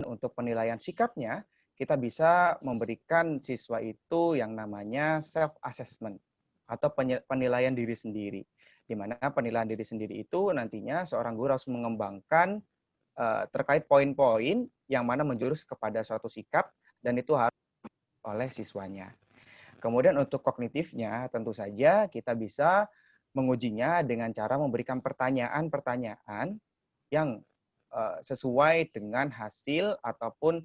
untuk penilaian sikapnya, kita bisa memberikan siswa itu yang namanya self-assessment atau penilaian diri sendiri. Di mana penilaian diri sendiri itu nantinya seorang guru harus mengembangkan terkait poin-poin yang mana menjurus kepada suatu sikap dan itu harus oleh siswanya. Kemudian untuk kognitifnya tentu saja kita bisa mengujinya dengan cara memberikan pertanyaan-pertanyaan yang sesuai dengan hasil ataupun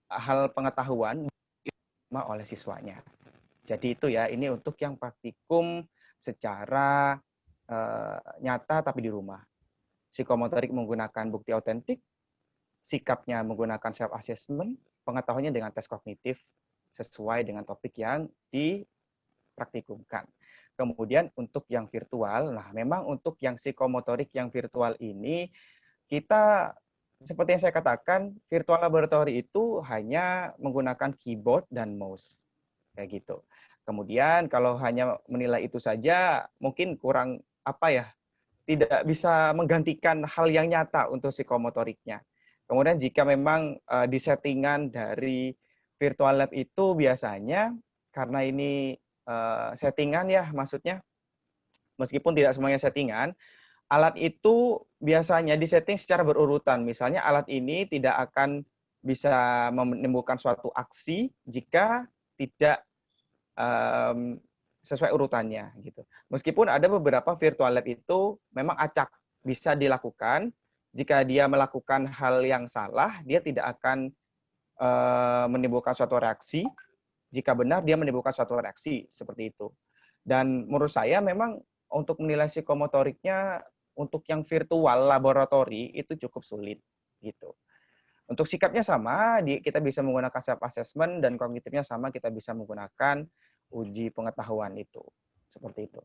hal pengetahuan oleh siswanya. Jadi itu ya, ini untuk yang praktikum secara nyata tapi di rumah. Psikomotorik menggunakan bukti otentik, sikapnya menggunakan self assessment, pengetahuannya dengan tes kognitif sesuai dengan topik yang dipraktikumkan. Kemudian untuk yang virtual, nah memang untuk yang psikomotorik yang virtual ini kita seperti yang saya katakan, virtual laboratory itu hanya menggunakan keyboard dan mouse. Kayak gitu. Kemudian kalau hanya menilai itu saja, mungkin kurang tidak bisa menggantikan hal yang nyata untuk psikomotoriknya. Kemudian jika memang di settingan dari virtual lab itu biasanya, karena ini settingan ya maksudnya, meskipun tidak semuanya settingan, alat itu biasanya disetting secara berurutan. Misalnya alat ini tidak akan bisa menimbulkan suatu aksi jika tidak sesuai urutannya gitu. Meskipun ada beberapa virtual lab itu memang acak bisa dilakukan. Jika dia melakukan hal yang salah, dia tidak akan menimbulkan suatu reaksi. Jika benar, dia menimbulkan suatu reaksi seperti itu. Dan menurut saya memang untuk menilai psikomotoriknya untuk yang virtual laboratori itu cukup sulit gitu. Untuk sikapnya sama, kita bisa menggunakan self assessment dan kognitifnya sama, kita bisa menggunakan uji pengetahuan itu. Seperti itu.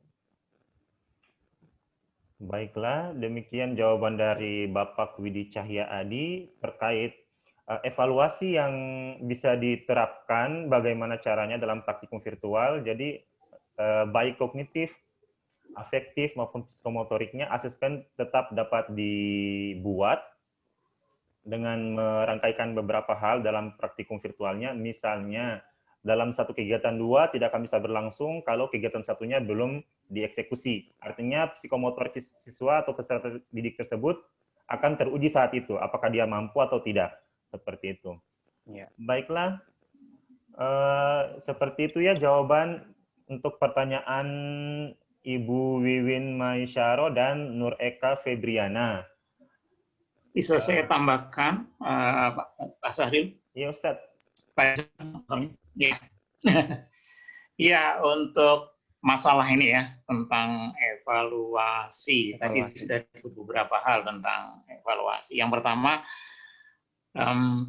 Baiklah, demikian jawaban dari Bapak Widi Cahya Adi terkait evaluasi yang bisa diterapkan bagaimana caranya dalam praktikum virtual. Jadi baik kognitif, afektif maupun psikomotoriknya asesmen tetap dapat dibuat dengan merangkaikan beberapa hal dalam praktikum virtualnya. Misalnya dalam satu kegiatan 2 tidak akan bisa berlangsung kalau kegiatan satunya belum dieksekusi. Artinya psikomotor siswa atau peserta didik tersebut akan teruji saat itu, apakah dia mampu atau tidak. Seperti itu. Ya. Baiklah, seperti itu ya jawaban untuk pertanyaan Ibu Wiwin Maisyaro dan Nur Eka Febriana. Bisa saya tambahkan, Pak Sahril? Iya, Ustadz. Ya. Ya, untuk masalah ini ya, tentang evaluasi. Tadi sudah beberapa hal tentang evaluasi. Yang pertama,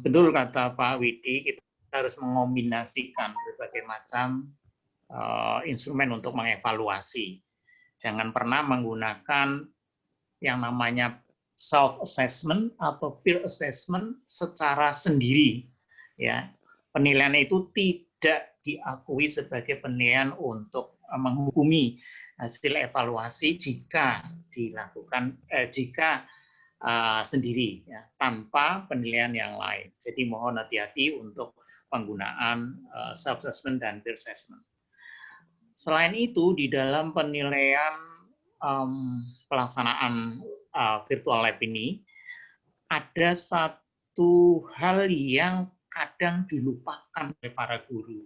betul kata Pak Widi, kita harus mengombinasikan berbagai macam instrumen untuk mengevaluasi. Jangan pernah menggunakan yang namanya self-assessment atau peer assessment secara sendiri. Ya, penilaian itu tidak diakui sebagai penilaian untuk menghukumi hasil evaluasi jika dilakukan sendiri, ya, tanpa penilaian yang lain. Jadi mohon hati-hati untuk penggunaan self-assessment dan peer assessment. Selain itu, di dalam penilaian pelaksanaan virtual lab ini, ada satu hal yang kadang dilupakan oleh para guru.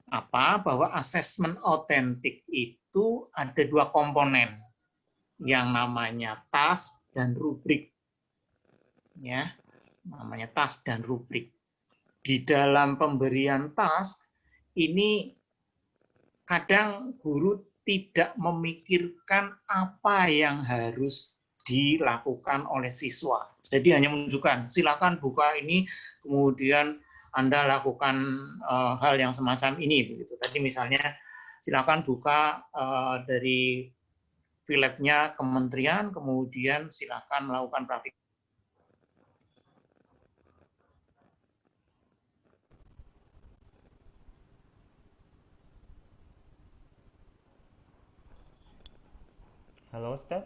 Bahwa asesmen otentik itu ada 2 komponen, yang namanya task dan rubrik. Ya, namanya task dan rubrik. Di dalam pemberian task ini kadang guru tidak memikirkan apa yang harus dilakukan oleh siswa. Jadi hanya menunjukkan, silakan buka ini, kemudian Anda lakukan hal yang semacam ini. Begitu. Tadi misalnya, silakan buka dari filabnya kementerian, kemudian silakan melakukan praktik. Halo, Ustaz.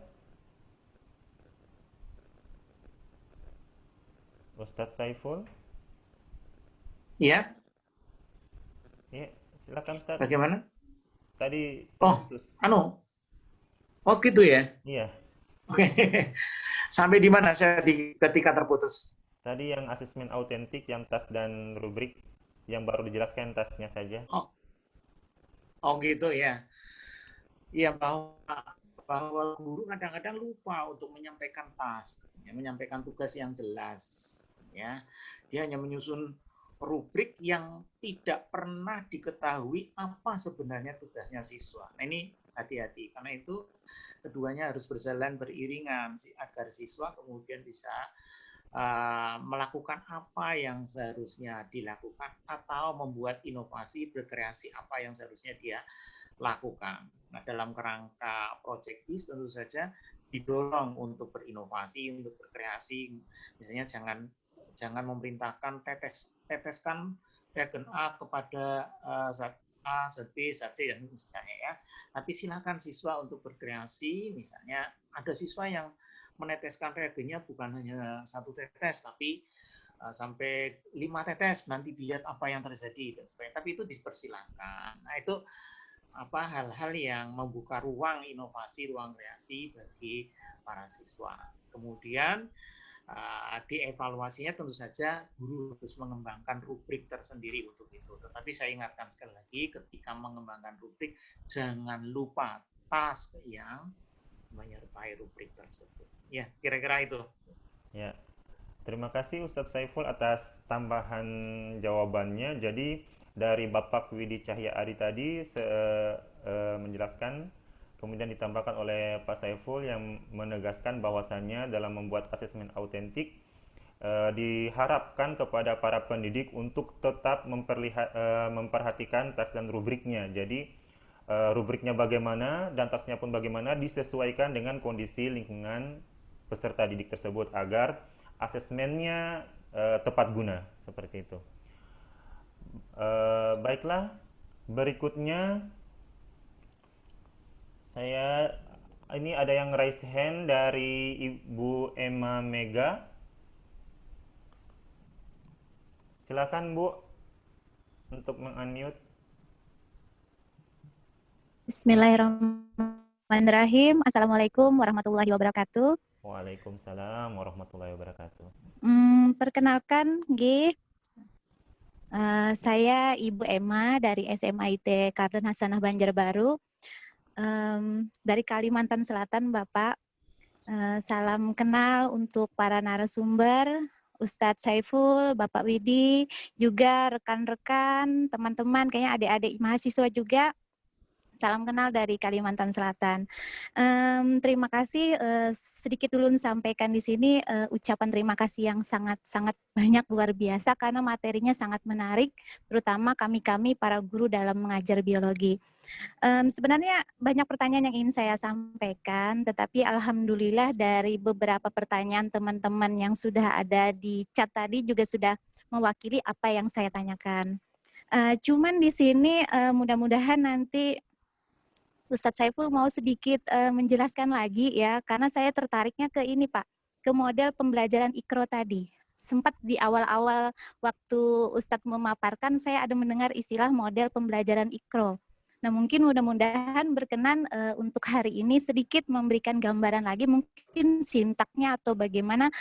Ustadz Saiful. Iya, Ya, silakan Ustadz. bagaimana? Tadi Oh, terputus. oh gitu ya. Iya, Oke. Sampai di mana saya ketika terputus? tadi yang asesmen autentik, yang tas dan rubrik, yang baru dijelaskan tasnya saja. Oh gitu ya. Iya, bahwa guru kadang-kadang lupa untuk menyampaikan task, ya, menyampaikan tugas yang jelas, ya. Dia hanya menyusun rubrik yang tidak pernah diketahui apa sebenarnya tugasnya siswa. Nah, ini hati-hati, karena itu keduanya harus berjalan beriringan agar siswa kemudian bisa melakukan apa yang seharusnya dilakukan atau membuat inovasi, berkreasi apa yang seharusnya dia lakukan. Nah, dalam kerangka project BIS tentu saja didorong untuk berinovasi, untuk berkreasi. Misalnya jangan memerintahkan teteskan reagen A kepada zat A, zat B, zat C, dan misalnya ya. Tapi silakan siswa untuk berkreasi. Misalnya ada siswa yang meneteskan reagennya bukan hanya 1 tetes, tapi sampai 5 tetes, nanti dilihat apa yang terjadi dan sebagainya. Tapi itu dipersilakan. Nah, itu hal-hal yang membuka ruang inovasi, ruang kreasi bagi para siswa. Kemudian dievaluasinya tentu saja guru harus mengembangkan rubrik tersendiri untuk itu. Tetapi saya ingatkan sekali lagi, ketika mengembangkan rubrik jangan lupa task yang menyertai rubrik tersebut. Ya, kira-kira itu. Ya, terima kasih Ustadz Saiful atas tambahan jawabannya. Jadi dari Bapak Widi Cahya Adi tadi menjelaskan, kemudian ditambahkan oleh Pak Saiful yang menegaskan bahwasannya dalam membuat asesmen autentik diharapkan kepada para pendidik untuk tetap memperhatikan tas dan rubriknya. Jadi rubriknya bagaimana dan tasnya pun bagaimana disesuaikan dengan kondisi lingkungan peserta didik tersebut agar asesmennya tepat guna, seperti itu. Baiklah, berikutnya ini ada yang raise hand dari Ibu Emma Mega. Silakan Bu untuk meng-unmute. Bismillahirrahmanirrahim. Assalamualaikum warahmatullahi wabarakatuh. Waalaikumsalam warahmatullahi wabarakatuh. Perkenalkan, saya Ibu Emma dari SMIT Karden Hasanah Banjarbaru, dari Kalimantan Selatan, Bapak. Salam kenal untuk para narasumber, Ustadz Saiful, Bapak Widi, juga rekan-rekan, teman-teman, kayaknya adik-adik mahasiswa juga. Salam kenal dari Kalimantan Selatan. Terima kasih, sedikit dulu sampaikan di sini ucapan terima kasih yang sangat banyak, luar biasa, karena materinya sangat menarik, terutama kami para guru dalam mengajar biologi. Sebenarnya banyak pertanyaan yang ingin saya sampaikan, tetapi alhamdulillah dari beberapa pertanyaan teman-teman yang sudah ada di chat tadi juga sudah mewakili apa yang saya tanyakan. Cuman di sini mudah-mudahan nanti Ustadz Saiful mau sedikit menjelaskan lagi ya, karena saya tertariknya ke ini Pak, ke model pembelajaran IKRO tadi. Sempat di awal-awal waktu Ustadz memaparkan, saya ada mendengar istilah model pembelajaran IKRO. Nah, mungkin mudah-mudahan berkenan untuk hari ini sedikit memberikan gambaran lagi, mungkin sintaknya atau bagaimana,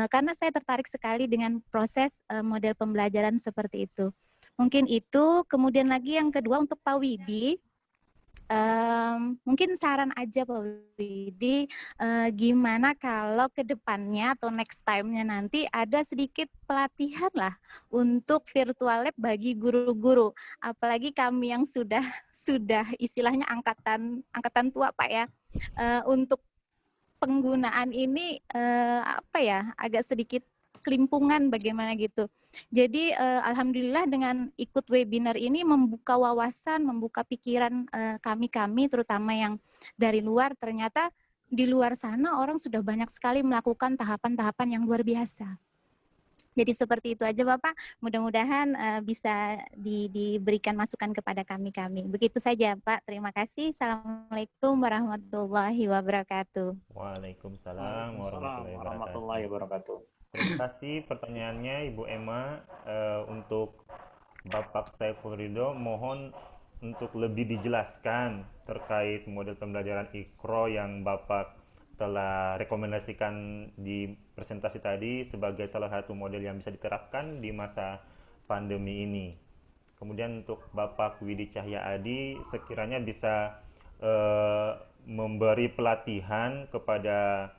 karena saya tertarik sekali dengan proses model pembelajaran seperti itu. Mungkin itu, kemudian lagi yang kedua untuk Pak Widi, mungkin saran aja Pak Widi, gimana kalau ke depannya atau next time-nya nanti ada sedikit pelatihan lah untuk virtual lab bagi guru-guru, apalagi kami yang sudah istilahnya angkatan tua Pak ya, untuk penggunaan ini agak sedikit kelimpungan bagaimana gitu. Jadi alhamdulillah dengan ikut webinar ini membuka wawasan, membuka pikiran kami terutama yang dari luar, ternyata di luar sana orang sudah banyak sekali melakukan tahapan-tahapan yang luar biasa. Jadi seperti itu aja Bapak, mudah-mudahan bisa diberikan masukan kepada kami. Begitu saja Pak, terima kasih. Assalamualaikum warahmatullahi wabarakatuh. Waalaikumsalam warahmatullahi wabarakatuh. Terima kasih pertanyaannya Ibu Emma. Untuk Bapak Saiful Ridho, mohon untuk lebih dijelaskan terkait model pembelajaran Iqra yang Bapak telah rekomendasikan di presentasi tadi sebagai salah satu model yang bisa diterapkan di masa pandemi ini. Kemudian untuk Bapak Widi Cahya Adi, sekiranya bisa memberi pelatihan kepada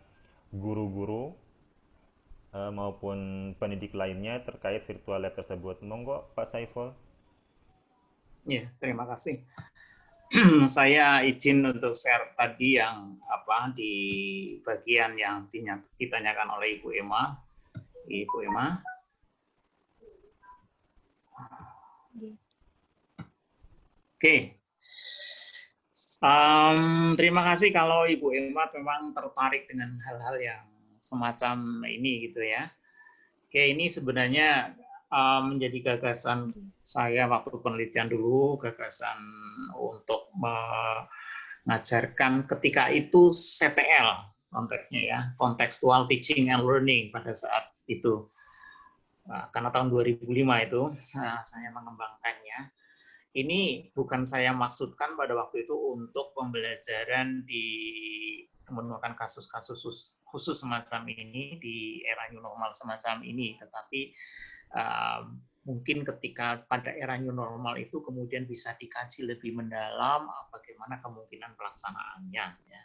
guru-guru maupun pendidik lainnya terkait virtual lab tersebut. Monggo Pak Saiful. Ya, terima kasih. Saya izin untuk share tadi yang di bagian yang ditanyakan oleh Ibu Emma. Ibu Emma. Oke. Terima kasih kalau Ibu Emma memang tertarik dengan hal-hal yang semacam ini gitu ya. Oke, ini sebenarnya menjadi gagasan saya waktu penelitian dulu, gagasan untuk mengajarkan ketika itu CTL konteksnya ya, contextual teaching and learning pada saat itu. Nah, karena tahun 2005 itu saya mengembangkannya. Ini bukan saya maksudkan pada waktu itu untuk pembelajaran di menemukan kasus-kasus khusus semacam ini di era new normal semacam ini, tetapi mungkin ketika pada era new normal itu kemudian bisa dikaji lebih mendalam bagaimana kemungkinan pelaksanaannya. Ya.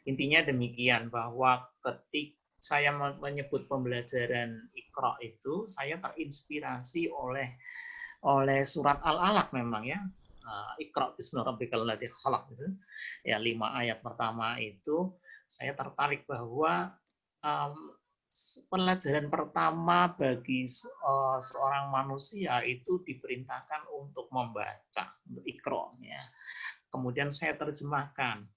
Intinya demikian, bahwa ketika saya menyebut pembelajaran Iqra itu, saya terinspirasi oleh surat Al-Alaq memang ya. Iqra bismi rabbikal ladzi khalaq itu. Ya, 5 ayat pertama itu saya tertarik bahwa pelajaran pertama bagi seorang manusia itu diperintahkan untuk membaca, untuk Iqra ya. Kemudian saya terjemahkan.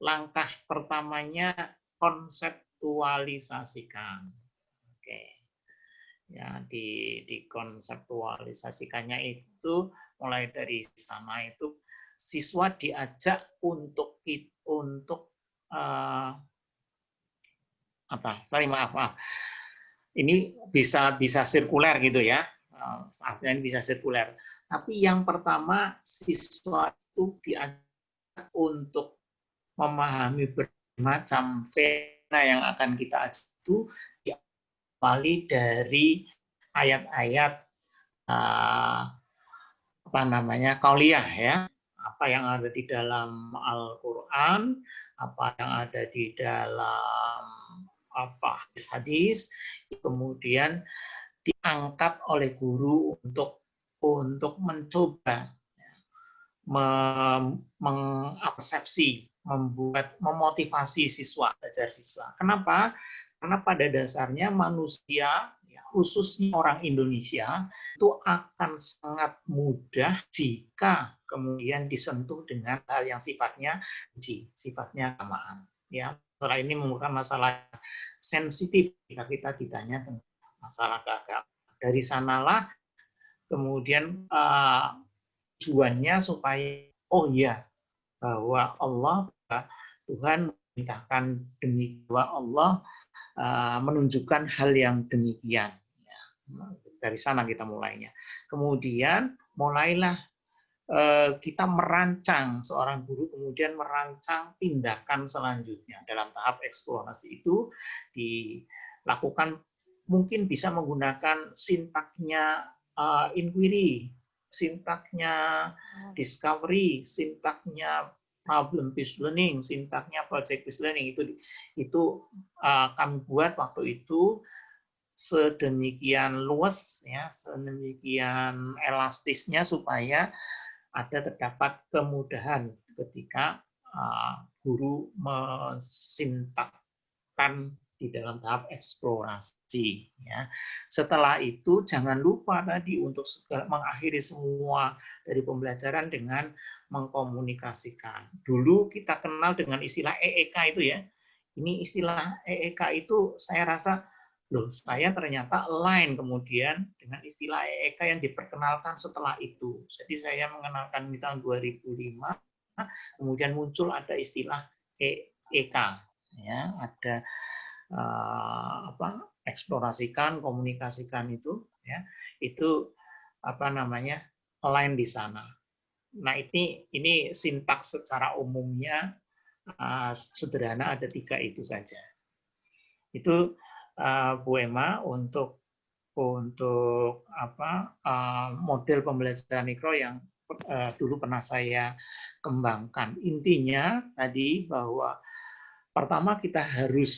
Langkah pertamanya konseptualisasikan. Oke. Ya, dikonseptualisasikannya itu mulai dari sana itu siswa diajak untuk ini bisa sirkuler gitu ya, artinya bisa sirkuler. Tapi yang pertama siswa itu diajak untuk memahami bermacam fenomena yang akan kita ajak itu diawali dari ayat-ayat qauliyah ya, apa yang ada di dalam Al-Qur'an, apa yang ada di dalam hadis, kemudian diangkat oleh guru untuk mencoba mengabsepsi, memotivasi siswa, belajar siswa. Kenapa? Karena pada dasarnya manusia, khususnya orang Indonesia, itu akan sangat mudah jika kemudian disentuh dengan hal yang sifatnya keagamaan. Ya, masalah ini merupakan masalah sensitif jika kita ditanya tentang masalah keagamaan. Dari sanalah kemudian tujuannya supaya bahwa Allah, Tuhan memerintahkan demikian, bahwa Allah menunjukkan hal yang demikian. Ya, dari sana kita mulainya. Kemudian mulailah kita merancang, seorang guru kemudian merancang tindakan selanjutnya. Dalam tahap eksplorasi itu dilakukan, mungkin bisa menggunakan sintaknya inquiry, sintaknya discovery, sintaknya problem based learning, sintaknya project based learning. Itu kami buat waktu itu sedemikian luas ya, sedemikian elastisnya supaya terdapat kemudahan ketika guru mensintakkan di dalam tahap eksplorasi. Ya. Setelah itu jangan lupa tadi untuk mengakhiri semua dari pembelajaran dengan mengkomunikasikan. Dulu kita kenal dengan istilah EEK itu ya. Ini istilah EEK itu saya rasa saya ternyata lain kemudian dengan istilah EEK yang diperkenalkan setelah itu. Jadi saya mengenalkan di tahun 2005, kemudian muncul ada istilah EEK, ya, ada eksplorasikan, komunikasikan itu, ya, itu apa namanya align di sana. Nah, ini sintaks secara umumnya sederhana, ada 3 itu saja. Itu Bu Emma untuk apa model pembelajaran mikro yang dulu pernah saya kembangkan. Intinya tadi bahwa pertama kita harus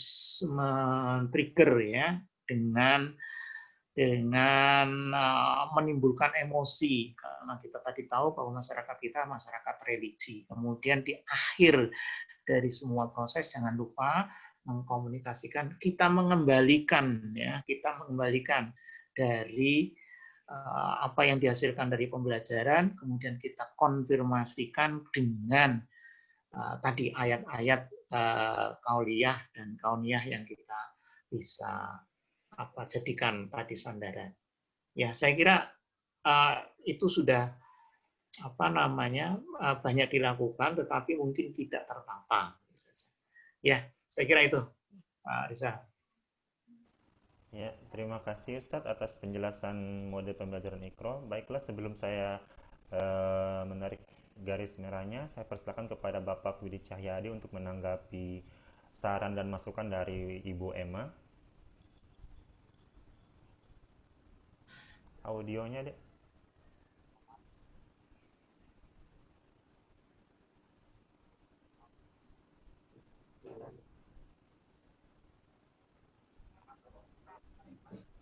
men-trigger ya dengan menimbulkan emosi, karena kita tadi tahu bahwa masyarakat kita masyarakat religi. Kemudian di akhir dari semua proses jangan lupa mengkomunikasikan, kita mengembalikan dari apa yang dihasilkan dari pembelajaran, kemudian kita konfirmasikan dengan tadi ayat-ayat kauliyah dan kauniyah yang kita bisa jadikan tadi sandaran. Ya, saya kira itu sudah banyak dilakukan, tetapi mungkin tidak tertata. Ya, saya kira itu, Pak Risa. Ya, terima kasih Ustadz atas penjelasan mode pembelajaran Iqra. Baiklah, sebelum saya menarik garis merahnya, saya persilakan kepada Bapak Widi Cahyadi untuk menanggapi saran dan masukan dari Ibu Emma. Audionya, Dek.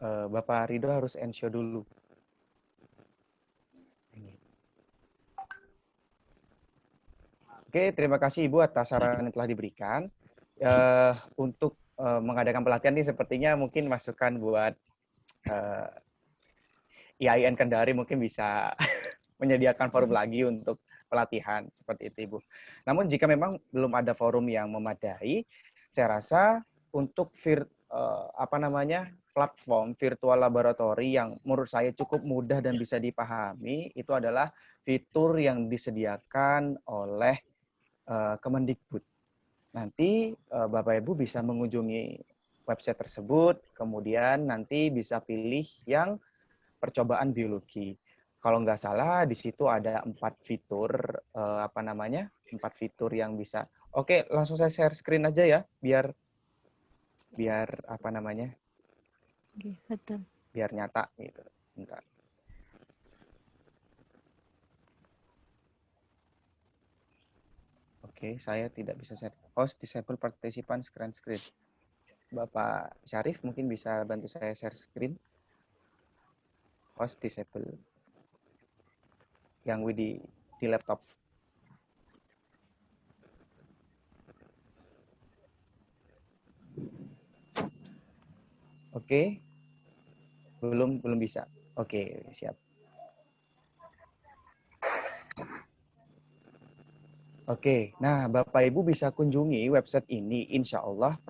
Bapak Ridho harus ensure dulu. Oke, terima kasih Ibu atas saran yang telah diberikan. Untuk mengadakan pelatihan ini sepertinya mungkin masukan buat IAIN Kendari mungkin bisa menyediakan forum lagi untuk pelatihan seperti itu Ibu. Namun jika memang belum ada forum yang memadai, saya rasa untuk platform virtual laboratory yang menurut saya cukup mudah dan bisa dipahami itu adalah fitur yang disediakan oleh Kemendikbud. Nanti Bapak Ibu bisa mengunjungi website tersebut, kemudian nanti bisa pilih yang percobaan biologi. Kalau nggak salah di situ ada 4 fitur 4 fitur yang bisa. Oke, langsung saya share screen aja ya biar Betul. biar nyata gitu. Sebentar. Oke, saya tidak bisa share. Host disable participant screen. Bapak Syarif mungkin bisa bantu saya share screen. Host disable. Yang di laptop. Oke. Belum bisa. Oke, siap. Oke, nah Bapak Ibu bisa kunjungi website ini, insya Allah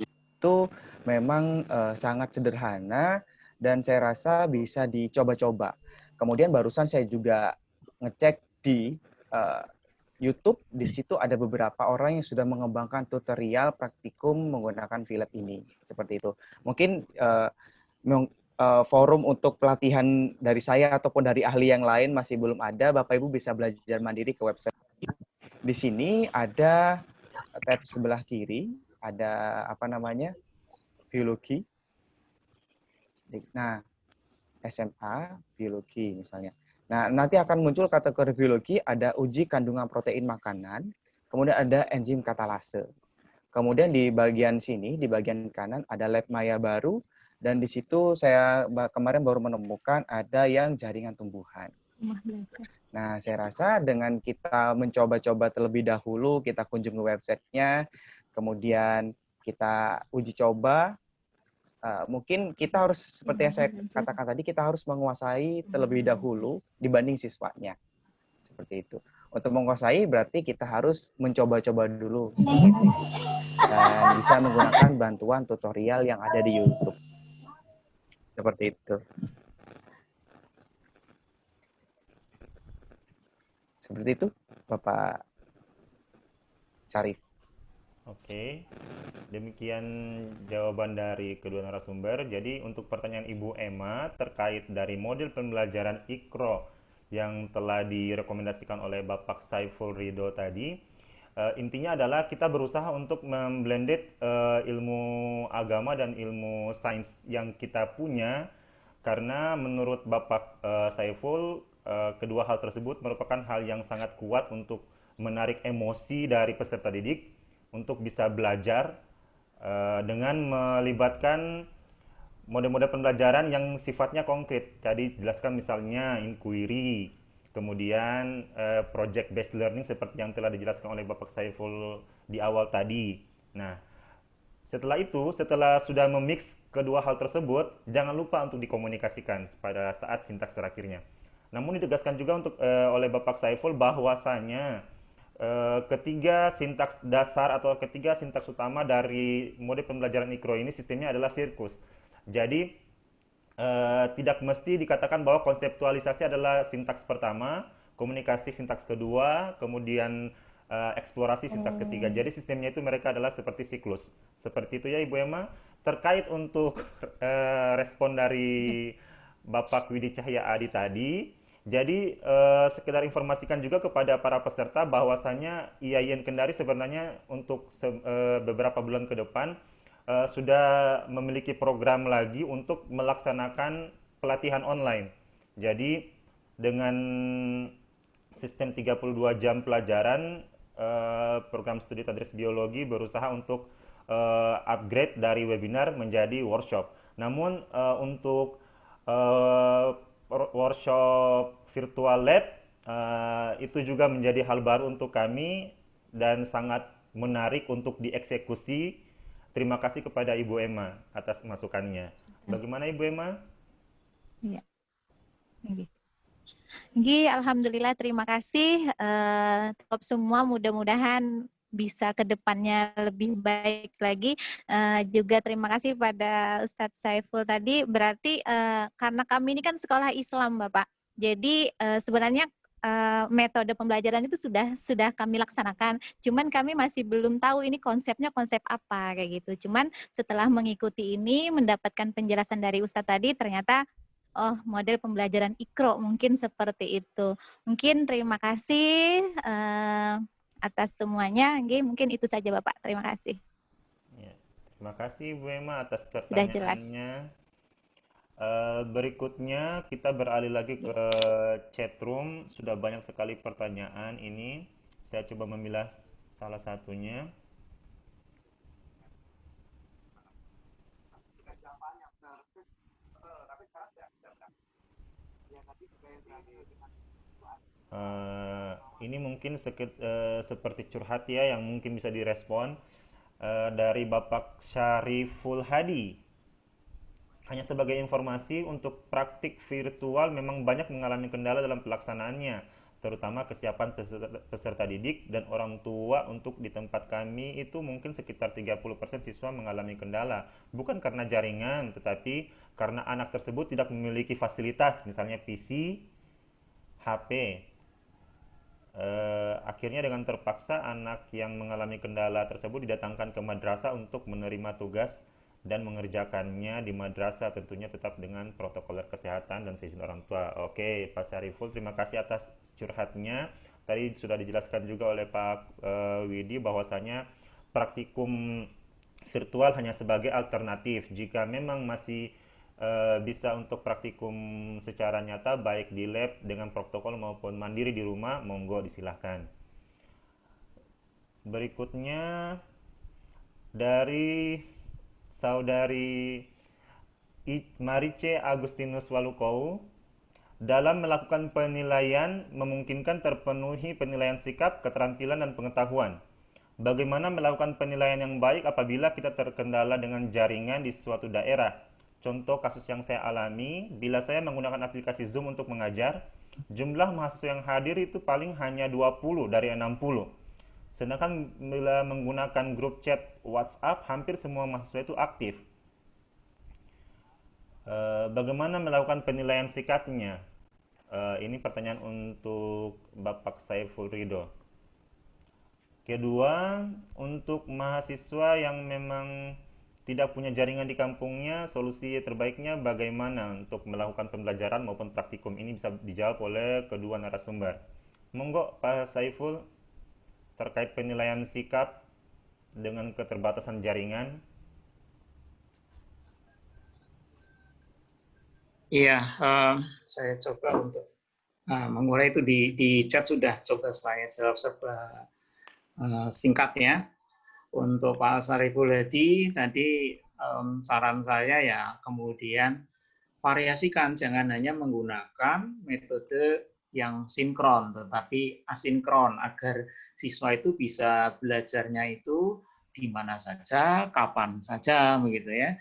itu memang sangat sederhana dan saya rasa bisa dicoba-coba. Kemudian barusan saya juga ngecek di YouTube, di situ ada beberapa orang yang sudah mengembangkan tutorial praktikum menggunakan VLab ini, seperti itu. Mungkin forum untuk pelatihan dari saya ataupun dari ahli yang lain masih belum ada, Bapak Ibu bisa belajar mandiri ke website. Di sini ada tab sebelah kiri, ada biologi. Nah, SMA, biologi misalnya. Nah, nanti akan muncul kategori biologi, ada uji kandungan protein makanan, kemudian ada enzim katalase. Kemudian di bagian sini, di bagian kanan ada lab maya baru, dan di situ saya kemarin baru menemukan ada yang jaringan tumbuhan. Nah, saya rasa dengan kita mencoba-coba terlebih dahulu, kita kunjungi websitenya, kemudian kita uji coba, mungkin kita harus, seperti yang saya katakan tadi, kita harus menguasai terlebih dahulu dibanding siswanya. Seperti itu. Untuk menguasai berarti kita harus mencoba-coba dulu. Dan bisa menggunakan bantuan tutorial yang ada di YouTube. Seperti itu. Seperti itu, Bapak Syarif. Oke, demikian jawaban dari kedua narasumber. Jadi untuk pertanyaan Ibu Emma terkait dari model pembelajaran Iqra yang telah direkomendasikan oleh Bapak Saiful Ridho tadi, intinya adalah kita berusaha untuk memblended ilmu agama dan ilmu sains yang kita punya, karena menurut Bapak Saiful, kedua hal tersebut merupakan hal yang sangat kuat untuk menarik emosi dari peserta didik untuk bisa belajar dengan melibatkan mode-mode pembelajaran yang sifatnya konkret. Jadi jelaskan misalnya inquiry, kemudian project based learning seperti yang telah dijelaskan oleh Bapak Saiful di awal tadi. Nah, setelah itu, setelah sudah memix kedua hal tersebut, jangan lupa untuk dikomunikasikan pada saat sintaks terakhirnya. Namun ditegaskan juga untuk oleh Bapak Saiful bahwasanya ketiga sintaks dasar atau ketiga sintaks utama dari mode pembelajaran Iqra ini sistemnya adalah sirkus. Jadi tidak mesti dikatakan bahwa konseptualisasi adalah sintaks pertama, komunikasi sintaks kedua, kemudian eksplorasi sintaks ketiga. Jadi sistemnya itu mereka adalah seperti siklus. Seperti itu ya Ibu Emma. Terkait untuk respon dari Bapak Widi Cahya Adi tadi, jadi sekedar informasikan juga kepada para peserta bahwasanya IAIN Kendari sebenarnya untuk beberapa bulan ke depan sudah memiliki program lagi untuk melaksanakan pelatihan online. Jadi dengan sistem 32 jam pelajaran, program studi tadris biologi berusaha untuk upgrade dari webinar menjadi workshop. Namun untuk workshop virtual lab itu juga menjadi hal baru untuk kami dan sangat menarik untuk dieksekusi. Terima kasih kepada Ibu Emma atas masukannya. Bagaimana Ibu Emma? Iya. Alhamdulillah, terima kasih. Top semua, mudah-mudahan bisa ke depannya lebih baik lagi. Juga terima kasih pada Ustadz Saiful tadi. Berarti karena kami ini kan sekolah Islam, Bapak. Jadi sebenarnya metode pembelajaran itu sudah kami laksanakan. Cuman kami masih belum tahu ini konsepnya konsep apa kayak gitu. Cuman setelah mengikuti ini, mendapatkan penjelasan dari Ustadz tadi, ternyata oh, model pembelajaran Iqra mungkin seperti itu. Mungkin terima kasih atas semuanya. Mungkin itu saja Bapak. Terima kasih. Ya, terima kasih Bu Emma atas Sudah jelas. pertanyaannya. Berikutnya kita beralih lagi ke chat room. Sudah banyak sekali pertanyaan ini. Saya coba memilah salah satunya. Ini mungkin seperti curhat ya, yang mungkin bisa direspon dari Bapak Syariful Hadi. Hanya sebagai informasi, untuk praktik virtual memang banyak mengalami kendala dalam pelaksanaannya, terutama kesiapan peserta didik dan orang tua. Untuk di tempat kami itu mungkin sekitar 30% siswa mengalami kendala, bukan karena jaringan, tetapi karena anak tersebut tidak memiliki fasilitas, misalnya PC, HP. Akhirnya dengan terpaksa anak yang mengalami kendala tersebut didatangkan ke madrasah untuk menerima tugas dan mengerjakannya di madrasah, tentunya tetap dengan protokol kesehatan dan seizin orang tua. Oke, Pak Syariful, terima kasih atas curhatnya. Tadi sudah dijelaskan juga oleh Pak Widi bahwasanya praktikum virtual hanya sebagai alternatif. Jika memang masih bisa untuk praktikum secara nyata baik di lab dengan protokol maupun mandiri di rumah, monggo disilahkan. Berikutnya dari Saudari Marice Agustinus Walukou, dalam melakukan penilaian memungkinkan terpenuhi penilaian sikap, keterampilan, dan pengetahuan. Bagaimana melakukan penilaian yang baik apabila kita terkendala dengan jaringan di suatu daerah? Contoh kasus yang saya alami, bila saya menggunakan aplikasi Zoom untuk mengajar, jumlah mahasiswa yang hadir itu paling hanya 20 dari 60. Sedangkan bila menggunakan grup chat WhatsApp, hampir semua mahasiswa itu aktif. Bagaimana melakukan penilaian sikapnya? Ini pertanyaan untuk Bapak Saiful Ridho. Kedua, untuk mahasiswa yang memang tidak punya jaringan di kampungnya, solusi terbaiknya bagaimana untuk melakukan pembelajaran maupun praktikum ini bisa dijawab oleh kedua narasumber. Monggo Pak Saiful, terkait penilaian sikap dengan keterbatasan jaringan. Iya, saya coba untuk mengurai itu di chat sudah coba saya jawab singkatnya. Untuk Pak Sariful Hadi tadi saran saya ya kemudian variasikan, jangan hanya menggunakan metode yang sinkron tetapi asinkron agar siswa itu bisa belajarnya itu di mana saja, kapan saja begitu ya.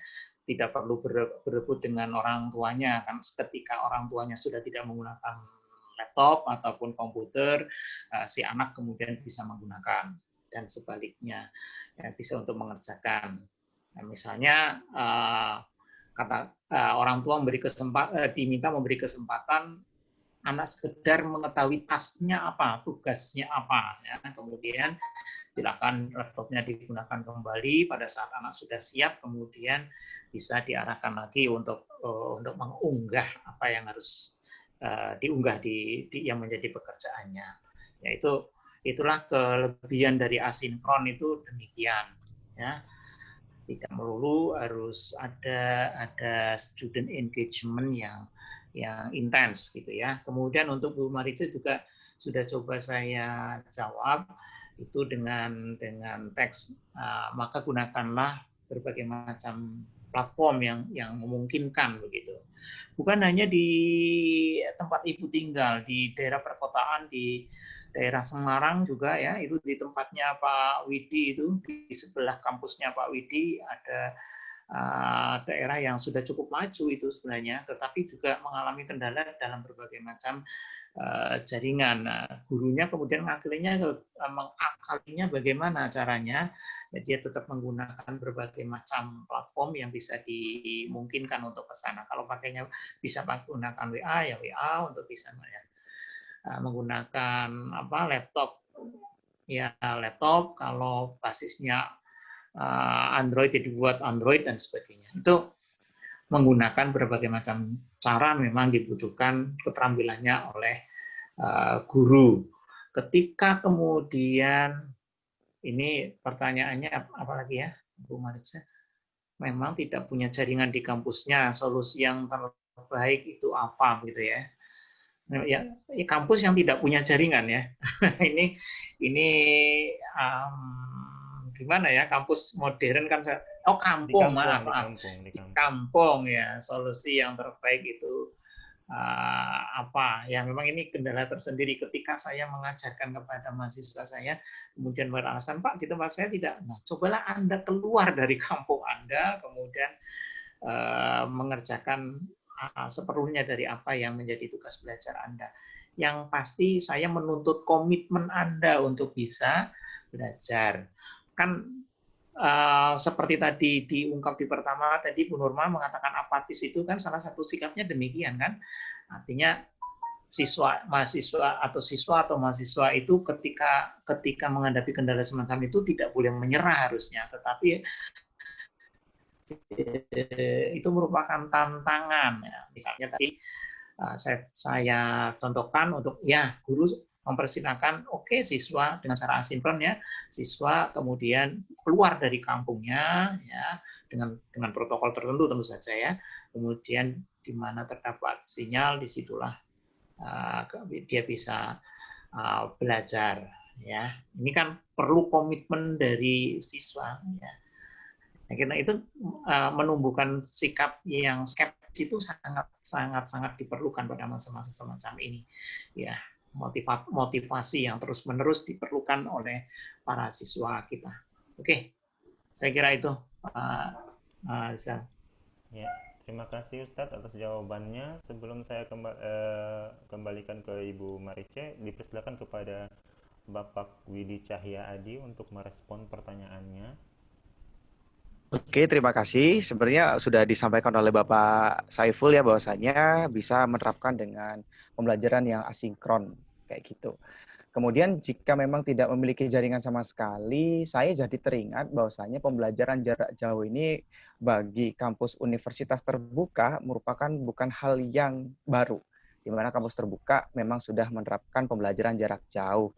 Tidak perlu berebut dengan orang tuanya kan ketika orang tuanya sudah tidak menggunakan laptop ataupun komputer, si anak kemudian bisa menggunakan dan sebaliknya ya, bisa untuk mengerjakan. Nah, misalnya orang tua diminta memberi kesempatan anak sekedar mengetahui tasnya apa, tugasnya apa, ya. Kemudian silakan laptopnya digunakan kembali pada saat anak sudah siap, kemudian bisa diarahkan lagi untuk mengunggah apa yang harus diunggah yang menjadi pekerjaannya. Yaitu itulah kelebihan dari asinkron itu demikian, ya. Tidak melulu harus ada student engagement yang intens gitu ya. Kemudian untuk Bu Marice juga sudah coba saya jawab itu dengan teks, maka gunakanlah berbagai macam platform yang memungkinkan begitu. Bukan hanya di tempat Ibu tinggal, di daerah perkotaan, di daerah Semarang juga ya, itu di tempatnya Pak Widi itu, di sebelah kampusnya Pak Widi ada daerah yang sudah cukup maju itu sebenarnya, tetapi juga mengalami kendala dalam berbagai macam jaringan. Nah, gurunya kemudian mengakalinya bagaimana caranya, dia tetap menggunakan berbagai macam platform yang bisa dimungkinkan untuk ke sana. Kalau pakainya bisa menggunakan WA ya WA untuk bisa menggunakan laptop ya laptop, kalau basisnya Android jadi buat Android dan sebagainya. Itu menggunakan berbagai macam cara memang dibutuhkan keterampilannya oleh guru. Ketika kemudian ini pertanyaannya apalagi ya Bu Marice, memang tidak punya jaringan di kampusnya, solusi yang terbaik itu apa gitu ya? Ya, kampus yang tidak punya jaringan ya. ini gimana ya, kampus modern kan kampung, Di kampung ya, solusi yang terbaik itu apa ya, memang ini kendala tersendiri ketika saya mengajarkan kepada mahasiswa saya kemudian beralasan Pak di tempat saya tidak. Nah, cobalah Anda keluar dari kampung Anda kemudian mengerjakan seperlunya dari apa yang menjadi tugas belajar Anda. Yang pasti saya menuntut komitmen Anda untuk bisa belajar. Kan seperti tadi diungkap di pertama, tadi Bu Nurma mengatakan apatis itu kan salah satu sikapnya demikian kan. Artinya mahasiswa atau mahasiswa itu ketika menghadapi kendala semacam itu tidak boleh menyerah harusnya, tetapi itu merupakan tantangan ya. Misalnya tadi saya contohkan untuk ya guru mempersilahkan siswa dengan cara asinkron ya, siswa kemudian keluar dari kampungnya ya dengan protokol tertentu tentu saja ya, kemudian di mana terdapat sinyal disitulah dia bisa belajar ya. Ini kan perlu komitmen dari siswa ya. Nah, karena itu menumbuhkan sikap yang skeptis itu sangat diperlukan pada masa-masa semacam ini. Ya, motivasi yang terus-menerus diperlukan oleh para siswa kita. Oke, saya kira itu, Pak Rizal. Ya, terima kasih Ustadz atas jawabannya. Sebelum saya kembalikan ke Ibu Marice, dipersilakan kepada Bapak Widi Cahya Adi untuk merespon pertanyaannya. Oke, terima kasih. Sebenarnya sudah disampaikan oleh Bapak Saiful ya, bahwasanya bisa menerapkan dengan pembelajaran yang asinkron kayak gitu. Kemudian jika memang tidak memiliki jaringan sama sekali, saya jadi teringat bahwasanya pembelajaran jarak jauh ini bagi kampus universitas terbuka merupakan bukan hal yang baru, di mana kampus terbuka memang sudah menerapkan pembelajaran jarak jauh.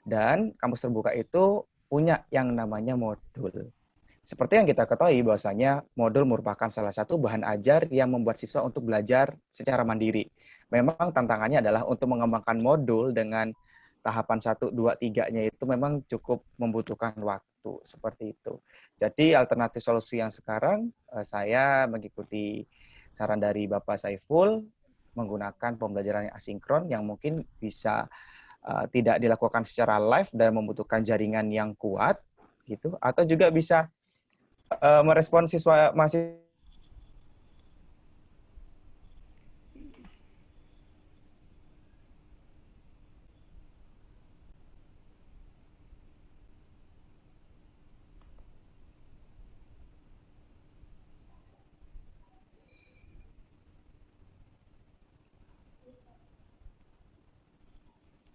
Dan kampus terbuka itu punya yang namanya modul. Seperti yang kita ketahui bahwasanya modul merupakan salah satu bahan ajar yang membuat siswa untuk belajar secara mandiri. Memang tantangannya adalah untuk mengembangkan modul dengan tahapan 1, 2, 3-nya itu memang cukup membutuhkan waktu, seperti itu. Jadi alternatif solusi yang sekarang, saya mengikuti saran dari Bapak Saiful, menggunakan pembelajaran yang asinkron yang mungkin bisa tidak dilakukan secara live dan membutuhkan jaringan yang kuat, gitu, atau juga bisa merespon siswa masih.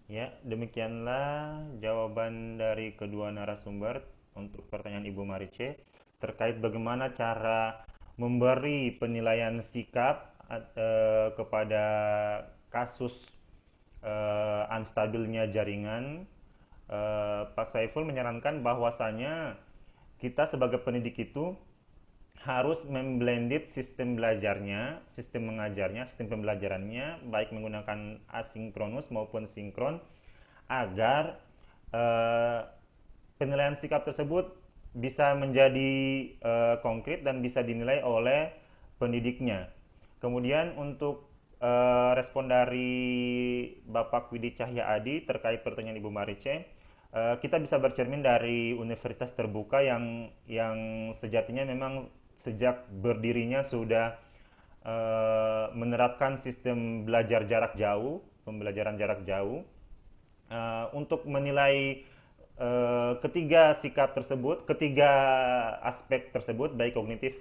Ya, demikianlah jawaban dari kedua narasumber untuk pertanyaan Ibu Marice terkait bagaimana cara memberi penilaian sikap kepada kasus unstabilnya jaringan. Pak Saiful menyarankan bahwasanya kita sebagai pendidik itu harus memblended sistem belajarnya, sistem mengajarnya, sistem pembelajarannya, baik menggunakan asinkronus maupun sinkron, agar penilaian sikap tersebut bisa menjadi konkret dan bisa dinilai oleh pendidiknya. Kemudian untuk respon dari Bapak Widi Cahya Adi terkait pertanyaan Ibu Marice, kita bisa bercermin dari universitas terbuka yang sejatinya memang sejak berdirinya sudah menerapkan sistem belajar jarak jauh, pembelajaran jarak jauh. Untuk menilai ketiga sikap tersebut, ketiga aspek tersebut, baik kognitif,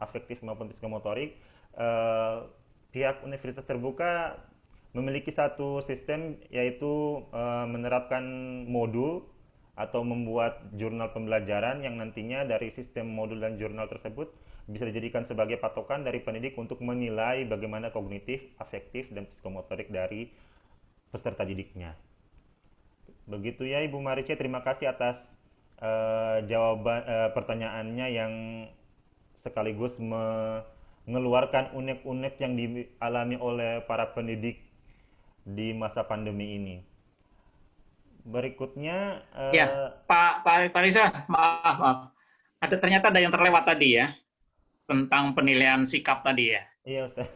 afektif maupun psikomotorik, pihak universitas terbuka memiliki satu sistem, yaitu menerapkan modul atau membuat jurnal pembelajaran yang nantinya dari sistem modul dan jurnal tersebut bisa dijadikan sebagai patokan dari pendidik untuk menilai bagaimana kognitif, afektif, dan psikomotorik dari peserta didiknya. Begitu ya Ibu Marice, terima kasih atas jawaban pertanyaannya yang sekaligus mengeluarkan unek-unek yang dialami oleh para pendidik di masa pandemi ini. Berikutnya ya Pak Riza, maaf. Ternyata ada yang terlewat tadi ya, tentang penilaian sikap tadi ya. Iya Ustaz.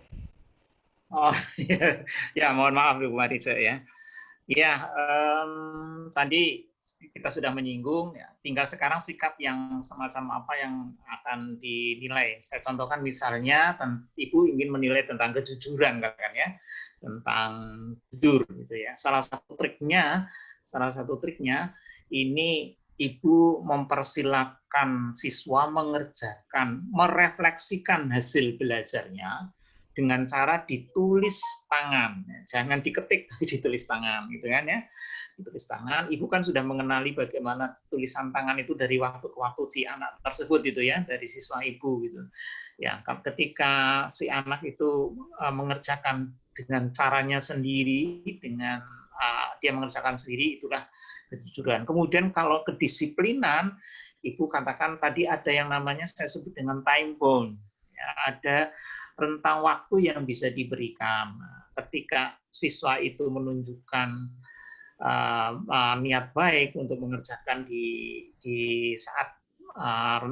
Oh ya, ya mohon maaf Bu Marice ya. Ya, tadi kita sudah menyinggung, ya. Tinggal sekarang sikap yang semacam apa yang akan dinilai. Saya contohkan misalnya, Ibu ingin menilai tentang kejujuran, kan ya, tentang jujur, gitu ya. Salah satu triknya ini Ibu mempersilahkan siswa mengerjakan, merefleksikan hasil belajarnya dengan cara ditulis tangan, jangan diketik tapi ditulis tangan, gitu kan ya, ditulis tangan. Ibu kan sudah mengenali bagaimana tulisan tangan itu dari waktu ke waktu si anak tersebut, gitu ya, dari siswa Ibu, gitu. Ya, ketika si anak itu mengerjakan dengan caranya sendiri, dengan dia mengerjakan sendiri, itulah kejujuran. Kemudian kalau kedisiplinan, Ibu katakan tadi ada yang namanya saya sebut dengan time bound, ya, ada rentang waktu yang bisa diberikan. Ketika siswa itu menunjukkan niat baik untuk mengerjakan di saat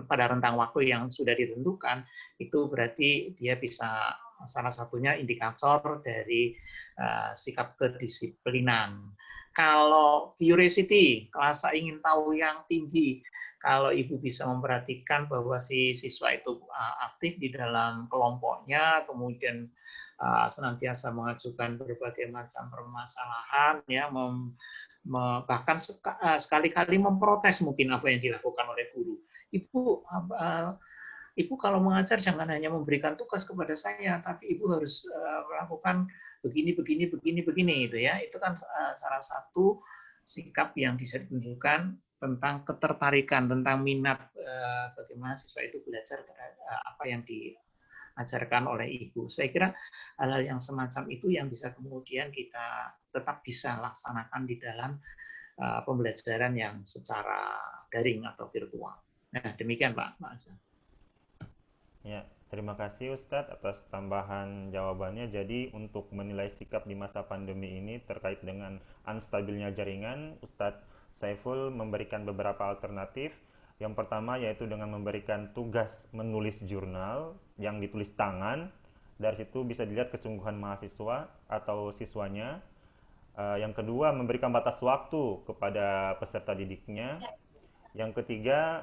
pada rentang waktu yang sudah ditentukan, itu berarti dia bisa, salah satunya indikator dari sikap kedisiplinan. Kalau curiosity, rasa ingin tahu yang tinggi, kalau Ibu bisa memperhatikan bahwa si siswa itu aktif di dalam kelompoknya, kemudian senantiasa mengajukan berbagai macam permasalahan, ya, bahkan sekali-kali memprotes mungkin apa yang dilakukan oleh guru. Ibu kalau mengajar jangan hanya memberikan tugas kepada saya, tapi Ibu harus melakukan begini, itu ya. Itu kan salah satu sikap yang bisa ditunjukkan tentang ketertarikan, tentang minat bagaimana siswa itu belajar apa yang diajarkan oleh ibu. Saya kira hal-hal yang semacam itu yang bisa kemudian kita tetap bisa laksanakan di dalam pembelajaran yang secara daring atau virtual. Nah, demikian Pak Azhar. Ya, terima kasih Ustadz atas tambahan jawabannya. Jadi untuk menilai sikap di masa pandemi ini terkait dengan unstabilnya jaringan, Ustadz Saiful memberikan beberapa alternatif. Yang pertama yaitu dengan memberikan tugas menulis jurnal yang ditulis tangan. Dari situ bisa dilihat kesungguhan mahasiswa atau siswanya. Yang kedua, memberikan batas waktu kepada peserta didiknya. Yang ketiga,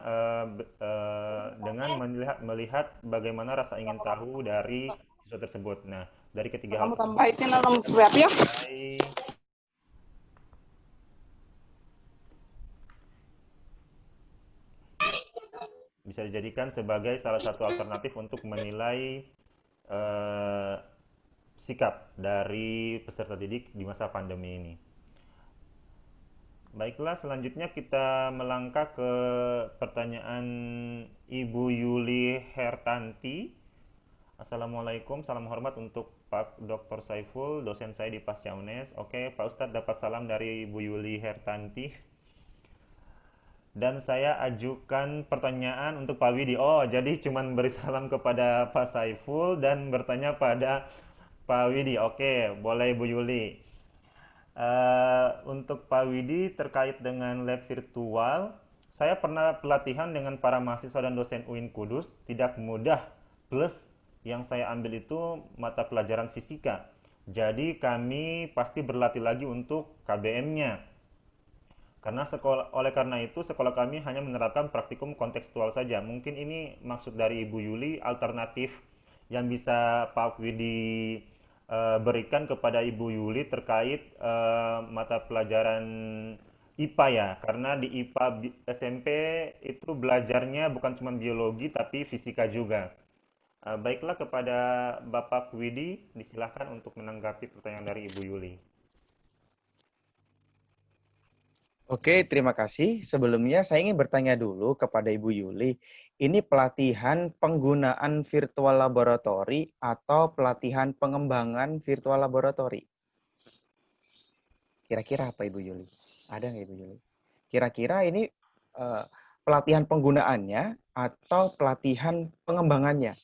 dengan melihat bagaimana rasa ingin tahu dari siswa tersebut. Nah, dari ketiga hal tersebut, bisa dijadikan sebagai salah satu alternatif untuk menilai sikap dari peserta didik di masa pandemi ini. Baiklah, selanjutnya kita melangkah ke pertanyaan Ibu Yuli Hertanti. Assalamualaikum, salam hormat untuk Pak Dr. Saiful, dosen saya di Pasca UNES. Oke, Pak Ustadz dapat salam dari Ibu Yuli Hertanti. Dan saya ajukan pertanyaan untuk Pak Widi. Oh, jadi cuman beri salam kepada Pak Saiful dan bertanya pada Pak Widi. Oke, boleh Bu Yuli. Untuk Pak Widi terkait dengan lab virtual, saya pernah pelatihan dengan para mahasiswa dan dosen UIN Kudus, tidak mudah, plus yang saya ambil itu mata pelajaran fisika. Jadi kami pasti berlatih lagi untuk KBM-nya. Oleh karena itu sekolah kami hanya menerapkan praktikum kontekstual saja. Mungkin ini maksud dari Ibu Yuli, alternatif yang bisa Pak Widi berikan kepada Ibu Yuli terkait mata pelajaran IPA ya, karena di IPA SMP itu belajarnya bukan cuma biologi tapi fisika juga. Baiklah, kepada Bapak Widi disilahkan untuk menanggapi pertanyaan dari Ibu Yuli. Oke, terima kasih. Sebelumnya saya ingin bertanya dulu kepada Ibu Yuli, ini pelatihan penggunaan virtual laboratory atau pelatihan pengembangan virtual laboratory? Kira-kira apa Ibu Yuli? Ada nggak Ibu Yuli? Kira-kira ini pelatihan penggunaannya atau pelatihan pengembangannya?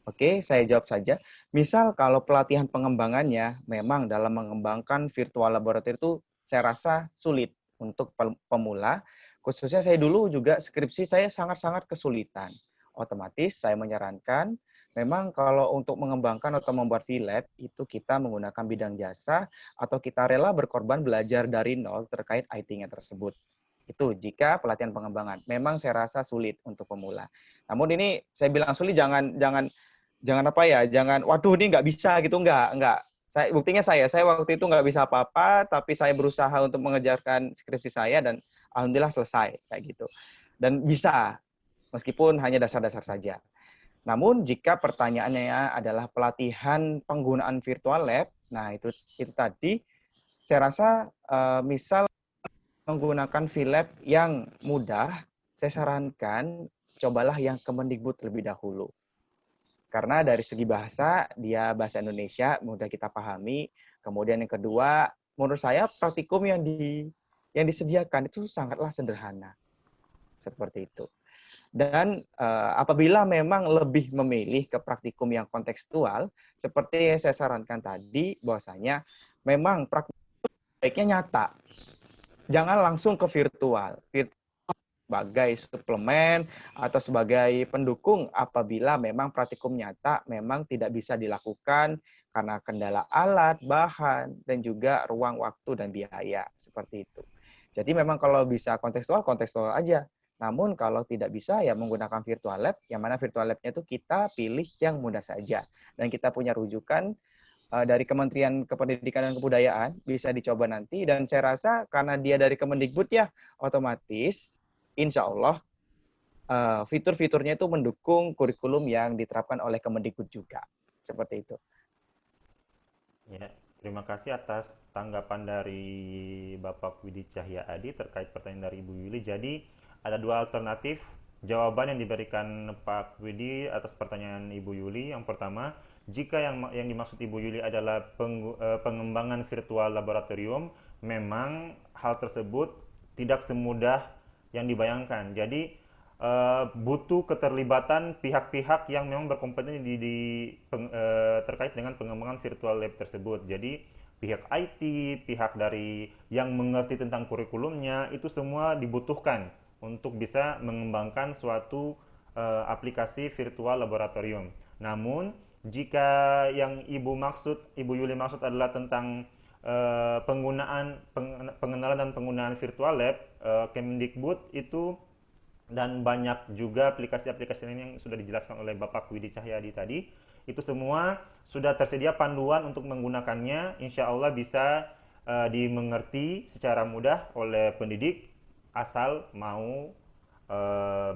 Oke, saya jawab saja. Misal kalau pelatihan pengembangannya, memang dalam mengembangkan virtual laboratory itu saya rasa sulit untuk pemula. Khususnya saya dulu juga skripsi saya sangat-sangat kesulitan. Otomatis saya menyarankan memang kalau untuk mengembangkan atau membuat VLab itu kita menggunakan bidang jasa atau kita rela berkorban belajar dari nol terkait IT-nya tersebut. Itu jika pelatihan pengembangan. Memang saya rasa sulit untuk pemula. Namun ini saya bilang sulit jangan apa ya, jangan waduh ini nggak bisa gitu, nggak. Buktinya saya waktu itu nggak bisa apa-apa, tapi saya berusaha untuk mengejarkan skripsi saya dan alhamdulillah selesai kayak gitu. Dan bisa, meskipun hanya dasar-dasar saja. Namun jika pertanyaannya adalah pelatihan penggunaan virtual lab, nah itu tadi saya rasa misal menggunakan VLab yang mudah, saya sarankan cobalah yang Kemendikbud terlebih dahulu. Karena dari segi bahasa, dia bahasa Indonesia, mudah kita pahami. Kemudian yang kedua, menurut saya praktikum yang disediakan itu sangatlah sederhana. Seperti itu. Dan apabila memang lebih memilih ke praktikum yang kontekstual, seperti yang saya sarankan tadi, bahwasanya memang praktikum baiknya nyata. Jangan langsung ke virtual sebagai suplemen atau sebagai pendukung apabila memang praktikum nyata memang tidak bisa dilakukan karena kendala alat, bahan, dan juga ruang waktu dan biaya. Seperti itu. Jadi memang kalau bisa kontekstual aja. Namun kalau tidak bisa ya menggunakan virtual lab, yang mana virtual lab-nya itu kita pilih yang mudah saja. Dan kita punya rujukan dari Kementerian Kependidikan dan Kebudayaan, bisa dicoba nanti. Dan saya rasa karena dia dari Kemendikbud ya, otomatis insya Allah fitur-fiturnya itu mendukung kurikulum yang diterapkan oleh Kemendikbud juga. Seperti itu. Ya, Terima kasih atas tanggapan dari Bapak Widi Cahya Adi terkait pertanyaan dari Ibu Yuli. Jadi ada dua alternatif jawaban yang diberikan Pak Widi atas pertanyaan Ibu Yuli. Yang pertama, jika yang dimaksud Ibu Yuli adalah pengembangan virtual laboratorium, memang hal tersebut tidak semudah yang dibayangkan. Jadi butuh keterlibatan pihak-pihak yang memang berkompeten terkait dengan pengembangan virtual lab tersebut. Jadi pihak IT, pihak dari yang mengerti tentang kurikulumnya, itu semua dibutuhkan untuk bisa mengembangkan suatu aplikasi virtual laboratorium. Namun jika yang Ibu Yuli maksud adalah tentang pengenalan dan penggunaan virtual lab, Kemdikbud itu dan banyak juga aplikasi-aplikasi lain yang sudah dijelaskan oleh Bapak Widi Cahyadi tadi, itu semua sudah tersedia panduan untuk menggunakannya. Insya Allah bisa dimengerti secara mudah oleh pendidik asal mau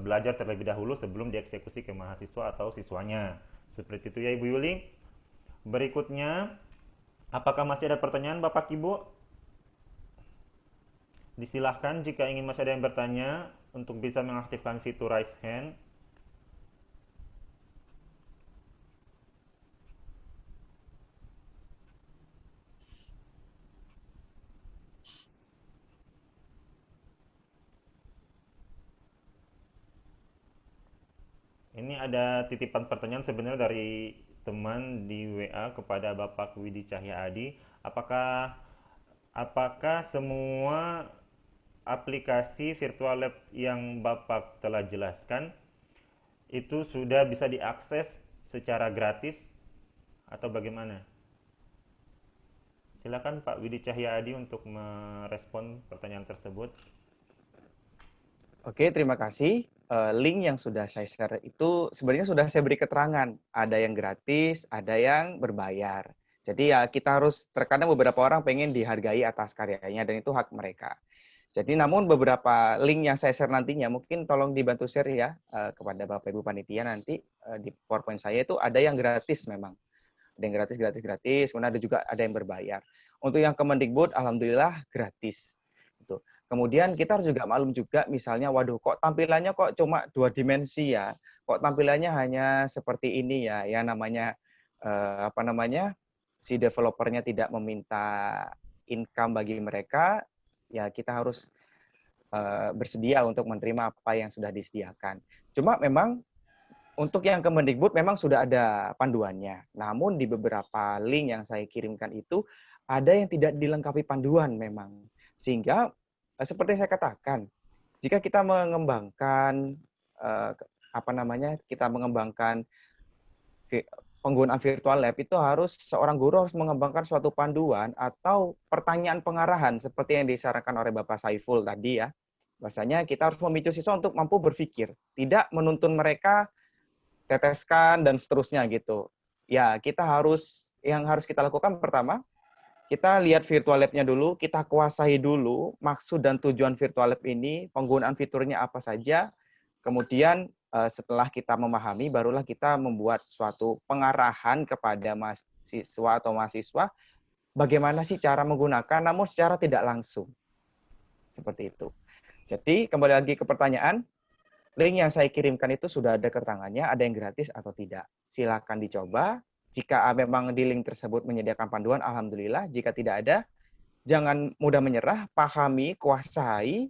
belajar terlebih dahulu sebelum dieksekusi ke mahasiswa atau siswanya. Seperti itu ya Ibu Yuli. Berikutnya, apakah masih ada pertanyaan Bapak Ibu? Disilahkan jika ingin masih ada yang bertanya untuk bisa mengaktifkan fitur raise hand. Ini ada titipan pertanyaan sebenarnya dari teman di WA kepada Bapak Widi Cahya Adi. Apakah semua aplikasi virtual lab yang Bapak telah jelaskan itu sudah bisa diakses secara gratis atau bagaimana? Silakan Pak Widi Cahya Adi untuk merespon pertanyaan tersebut. Oke, terima kasih. Link yang sudah saya share itu sebenarnya sudah saya beri keterangan. Ada yang gratis, ada yang berbayar. Jadi ya kita harus, terkadang beberapa orang pengen dihargai atas karyanya dan itu hak mereka. Jadi namun beberapa link yang saya share nantinya mungkin tolong dibantu share ya kepada Bapak Ibu panitia nanti di PowerPoint saya itu ada yang gratis memang. Ada yang gratis, kemudian ada juga ada yang berbayar. Untuk yang Kemendikbud alhamdulillah gratis. Gitu. Kemudian kita harus juga maklum juga misalnya waduh kok tampilannya kok cuma 2 dimensi ya. Kok tampilannya hanya seperti ini ya. Ya namanya si developernya tidak meminta income bagi mereka, ya kita harus bersedia untuk menerima apa yang sudah disediakan. Cuma memang untuk yang Kemendikbud memang sudah ada panduannya. Namun di beberapa link yang saya kirimkan itu ada yang tidak dilengkapi panduan memang. Sehingga seperti saya katakan, jika kita mengembangkan kita mengembangkan penggunaan virtual lab itu seorang guru harus mengembangkan suatu panduan atau pertanyaan pengarahan seperti yang disarankan oleh Bapak Saiful tadi ya. Bahwasanya kita harus memicu siswa untuk mampu berpikir, tidak menuntun mereka teteskan dan seterusnya gitu. Ya, yang harus kita lakukan pertama, kita lihat virtual lab-nya dulu, kita kuasai dulu maksud dan tujuan virtual lab ini, penggunaan fiturnya apa saja. Kemudian setelah kita memahami, barulah kita membuat suatu pengarahan kepada mahasiswa atau mahasiswa bagaimana sih cara menggunakan, namun secara tidak langsung. Seperti itu. Jadi kembali lagi ke pertanyaan, link yang saya kirimkan itu sudah ada keterangannya, ada yang gratis atau tidak. Silakan dicoba. Jika memang di link tersebut menyediakan panduan, alhamdulillah. Jika tidak ada, jangan mudah menyerah, pahami, kuasai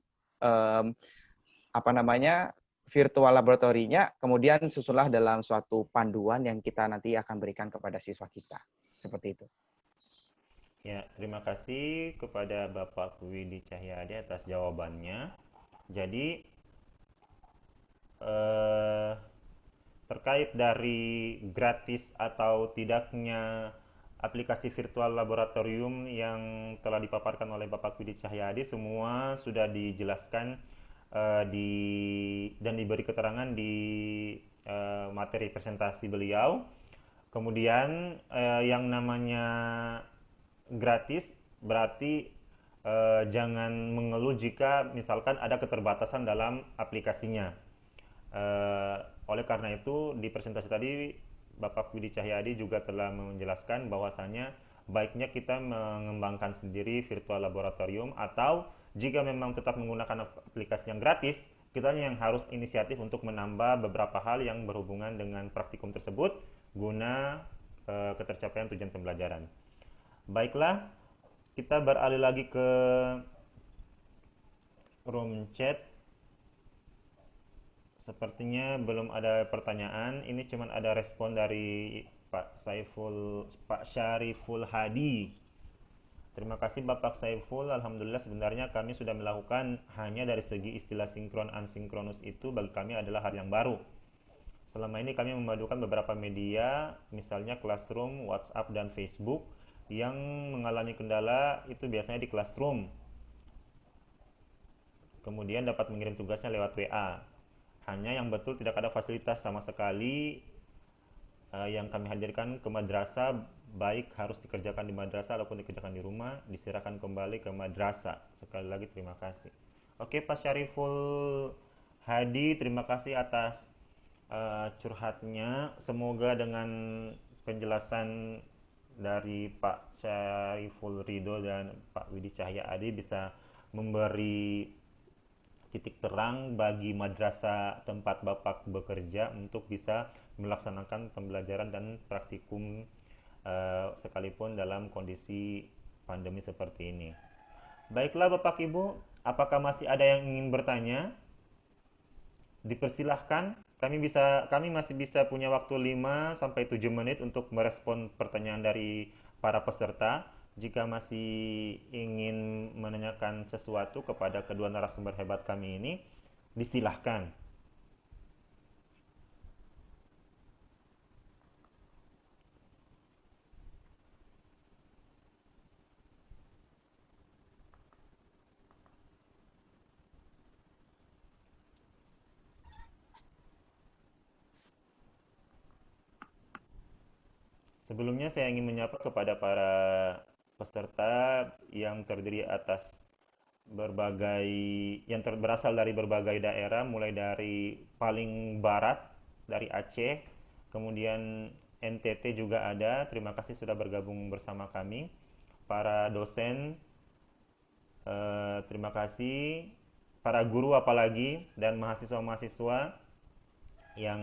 virtual laboratorinya, kemudian susulah dalam suatu panduan yang kita nanti akan berikan kepada siswa kita. Seperti itu. Ya, terima kasih kepada Bapak Widi Cahyadi atas jawabannya. Jadi terkait dari gratis atau tidaknya aplikasi virtual laboratorium yang telah dipaparkan oleh Bapak Widi Cahyadi semua sudah dijelaskan dan diberi keterangan di materi presentasi beliau. Kemudian yang namanya gratis berarti jangan mengeluh jika misalkan ada keterbatasan dalam aplikasinya. Oleh karena itu di presentasi tadi Bapak Widi Cahyadi juga telah menjelaskan bahwasannya baiknya kita mengembangkan sendiri virtual laboratorium, atau jika memang tetap menggunakan aplikasi yang gratis, kita yang harus inisiatif untuk menambah beberapa hal yang berhubungan dengan praktikum tersebut guna ketercapaian tujuan pembelajaran. Baiklah, kita beralih lagi ke room chat. Sepertinya belum ada pertanyaan. Ini cuma ada respon dari Pak Syariful Hadi. Terima kasih Bapak Saiful. Alhamdulillah, sebenarnya kami sudah melakukan, hanya dari segi istilah sinkron asinkronus itu bagi kami adalah hal yang baru. Selama ini kami memadukan beberapa media, misalnya Classroom, WhatsApp, dan Facebook. Yang mengalami kendala itu biasanya di Classroom. Kemudian dapat mengirim tugasnya lewat WA. Hanya yang betul tidak ada fasilitas sama sekali yang kami hadirkan ke madrasah, baik harus dikerjakan di madrasah ataupun dikerjakan di rumah, diserahkan kembali ke madrasah. Sekali lagi terima kasih. Oke, Pak Syariful Hadi, terima kasih atas curhatnya. Semoga dengan penjelasan dari Pak Syariful Ridho dan Pak Widi Cahya Adi bisa memberi titik terang bagi madrasah tempat Bapak bekerja untuk bisa melaksanakan pembelajaran dan praktikum sekalipun dalam kondisi pandemi seperti ini. Baiklah Bapak Ibu, apakah masih ada yang ingin bertanya? Dipersilahkan, kami masih bisa punya waktu 5 sampai 7 menit untuk merespon pertanyaan dari para peserta. Jika masih ingin menanyakan sesuatu kepada kedua narasumber hebat kami ini, disilahkan. Sebelumnya saya ingin menyapa kepada para peserta yang terdiri atas berasal dari berbagai daerah, mulai dari paling barat dari Aceh, kemudian NTT juga ada. Terima kasih sudah bergabung bersama kami. Para dosen, terima kasih. Para guru apalagi, dan mahasiswa-mahasiswa yang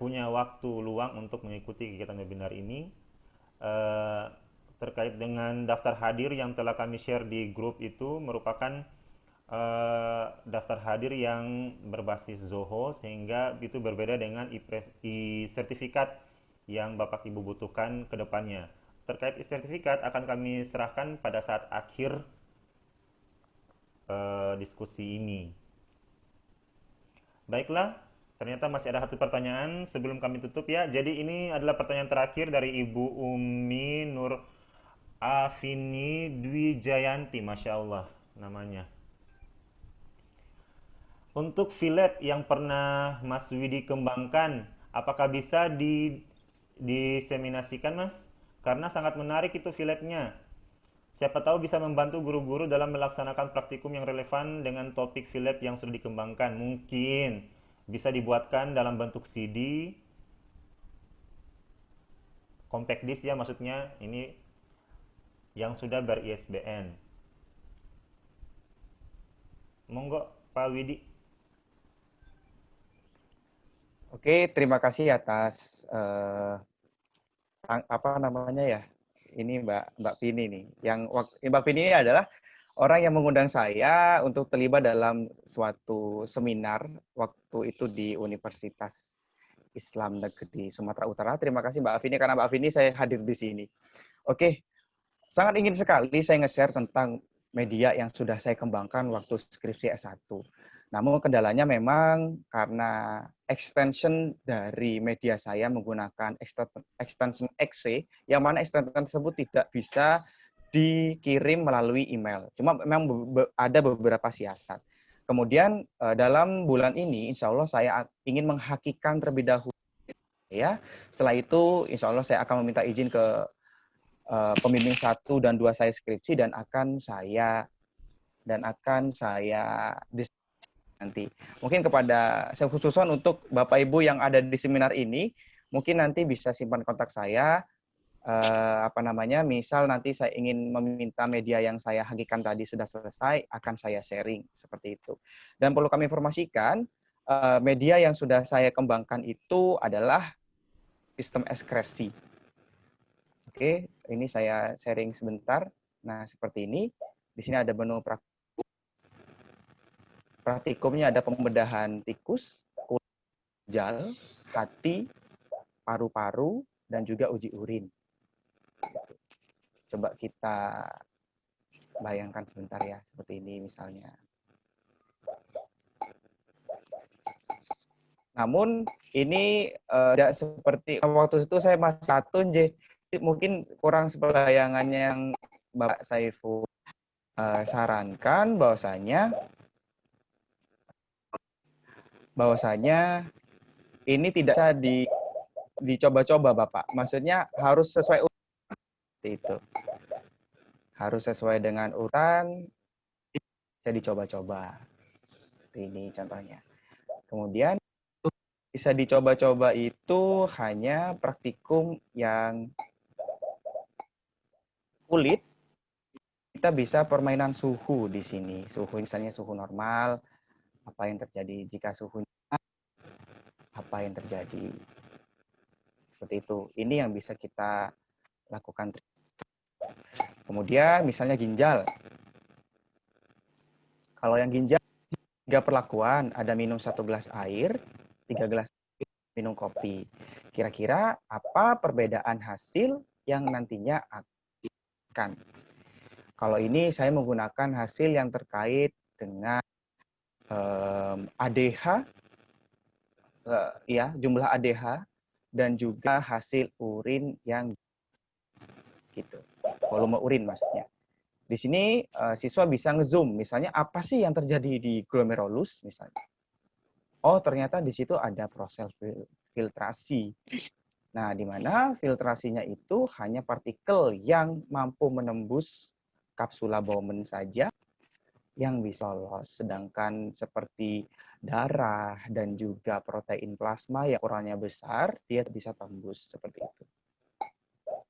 punya waktu luang untuk mengikuti kegiatan webinar ini. Terkait dengan daftar hadir yang telah kami share di grup, itu merupakan daftar hadir yang berbasis Zoho, sehingga itu berbeda dengan e-sertifikat yang Bapak Ibu butuhkan ke depannya. Terkait e-sertifikat akan kami serahkan pada saat akhir diskusi ini. Baiklah, ternyata masih ada satu pertanyaan sebelum kami tutup ya. Jadi ini adalah pertanyaan terakhir dari Ibu Umi Nur Afini Dwi Jayanti, Masya Allah namanya. Untuk fillet yang pernah Mas Widi kembangkan, apakah bisa diseminasikan Mas? Karena sangat menarik itu filletnya. Siapa tahu bisa membantu guru-guru dalam melaksanakan praktikum yang relevan dengan topik fillet yang sudah dikembangkan. Mungkin bisa dibuatkan dalam bentuk CD, compact disc ya maksudnya, ini yang sudah ber-ISBN. Monggo Pak Widi. Oke, terima kasih atas ini Mbak Vini nih. Mbak Vini ini adalah orang yang mengundang saya untuk terlibat dalam suatu seminar waktu itu di Universitas Islam Negeri Sumatera Utara. Terima kasih Mbak Vini, karena Mbak Vini saya hadir di sini. Oke, sangat ingin sekali saya nge-share tentang media yang sudah saya kembangkan waktu skripsi S1. Namun kendalanya memang karena extension dari media saya menggunakan extension exe, yang mana extension tersebut tidak bisa dikirim melalui email. Cuma memang ada beberapa siasat. Kemudian dalam bulan ini, insya Allah saya ingin menghakikan terlebih dahulu. Ya, setelah itu, insya Allah saya akan meminta izin ke pembimbing 1 dan 2 saya skripsi, dan akan saya nanti. Mungkin kepada saya khususan untuk Bapak Ibu yang ada di seminar ini, mungkin nanti bisa simpan kontak saya misal nanti saya ingin meminta media yang saya hakikan tadi sudah selesai, akan saya sharing seperti itu. Dan perlu kami informasikan, media yang sudah saya kembangkan itu adalah sistem ekskresi. Oke, ini saya sharing sebentar. Nah, seperti ini. Di sini ada menu praktikumnya, ada pembedahan tikus, kulit, ginjal, hati, paru-paru, dan juga uji urin. Coba kita bayangkan sebentar ya, seperti ini misalnya. Namun ini tidak seperti waktu itu saya masih satu, mungkin kurang sebayangannya yang Bapak Saiful sarankan bahwasanya ini tidak bisa dicoba-coba Bapak. Maksudnya harus sesuai itu. Harus sesuai dengan urutan, bisa dicoba-coba. Ini contohnya. Kemudian bisa dicoba-coba itu hanya praktikum yang kulit. Kita bisa permainan suhu di sini. Suhu misalnya suhu normal, apa yang terjadi jika suhu apa yang terjadi. Seperti itu. Ini yang bisa kita lakukan. Kemudian misalnya ginjal. Kalau yang ginjal, 3 perlakuan, ada minum 1 gelas air, 3 gelas minum kopi. Kira-kira apa perbedaan hasil yang nantinya akan? Kalau ini saya menggunakan hasil yang terkait dengan ADH, jumlah ADH, dan juga hasil urin yang gitu, volume urin maksudnya. Di sini siswa bisa ngezoom, misalnya apa sih yang terjadi di glomerulus misalnya. Oh, ternyata di situ ada proses filtrasi. Nah, di mana filtrasinya itu hanya partikel yang mampu menembus kapsula Bowman saja yang bisa lolos. Sedangkan seperti darah dan juga protein plasma yang ukurannya besar, dia bisa tembus seperti itu.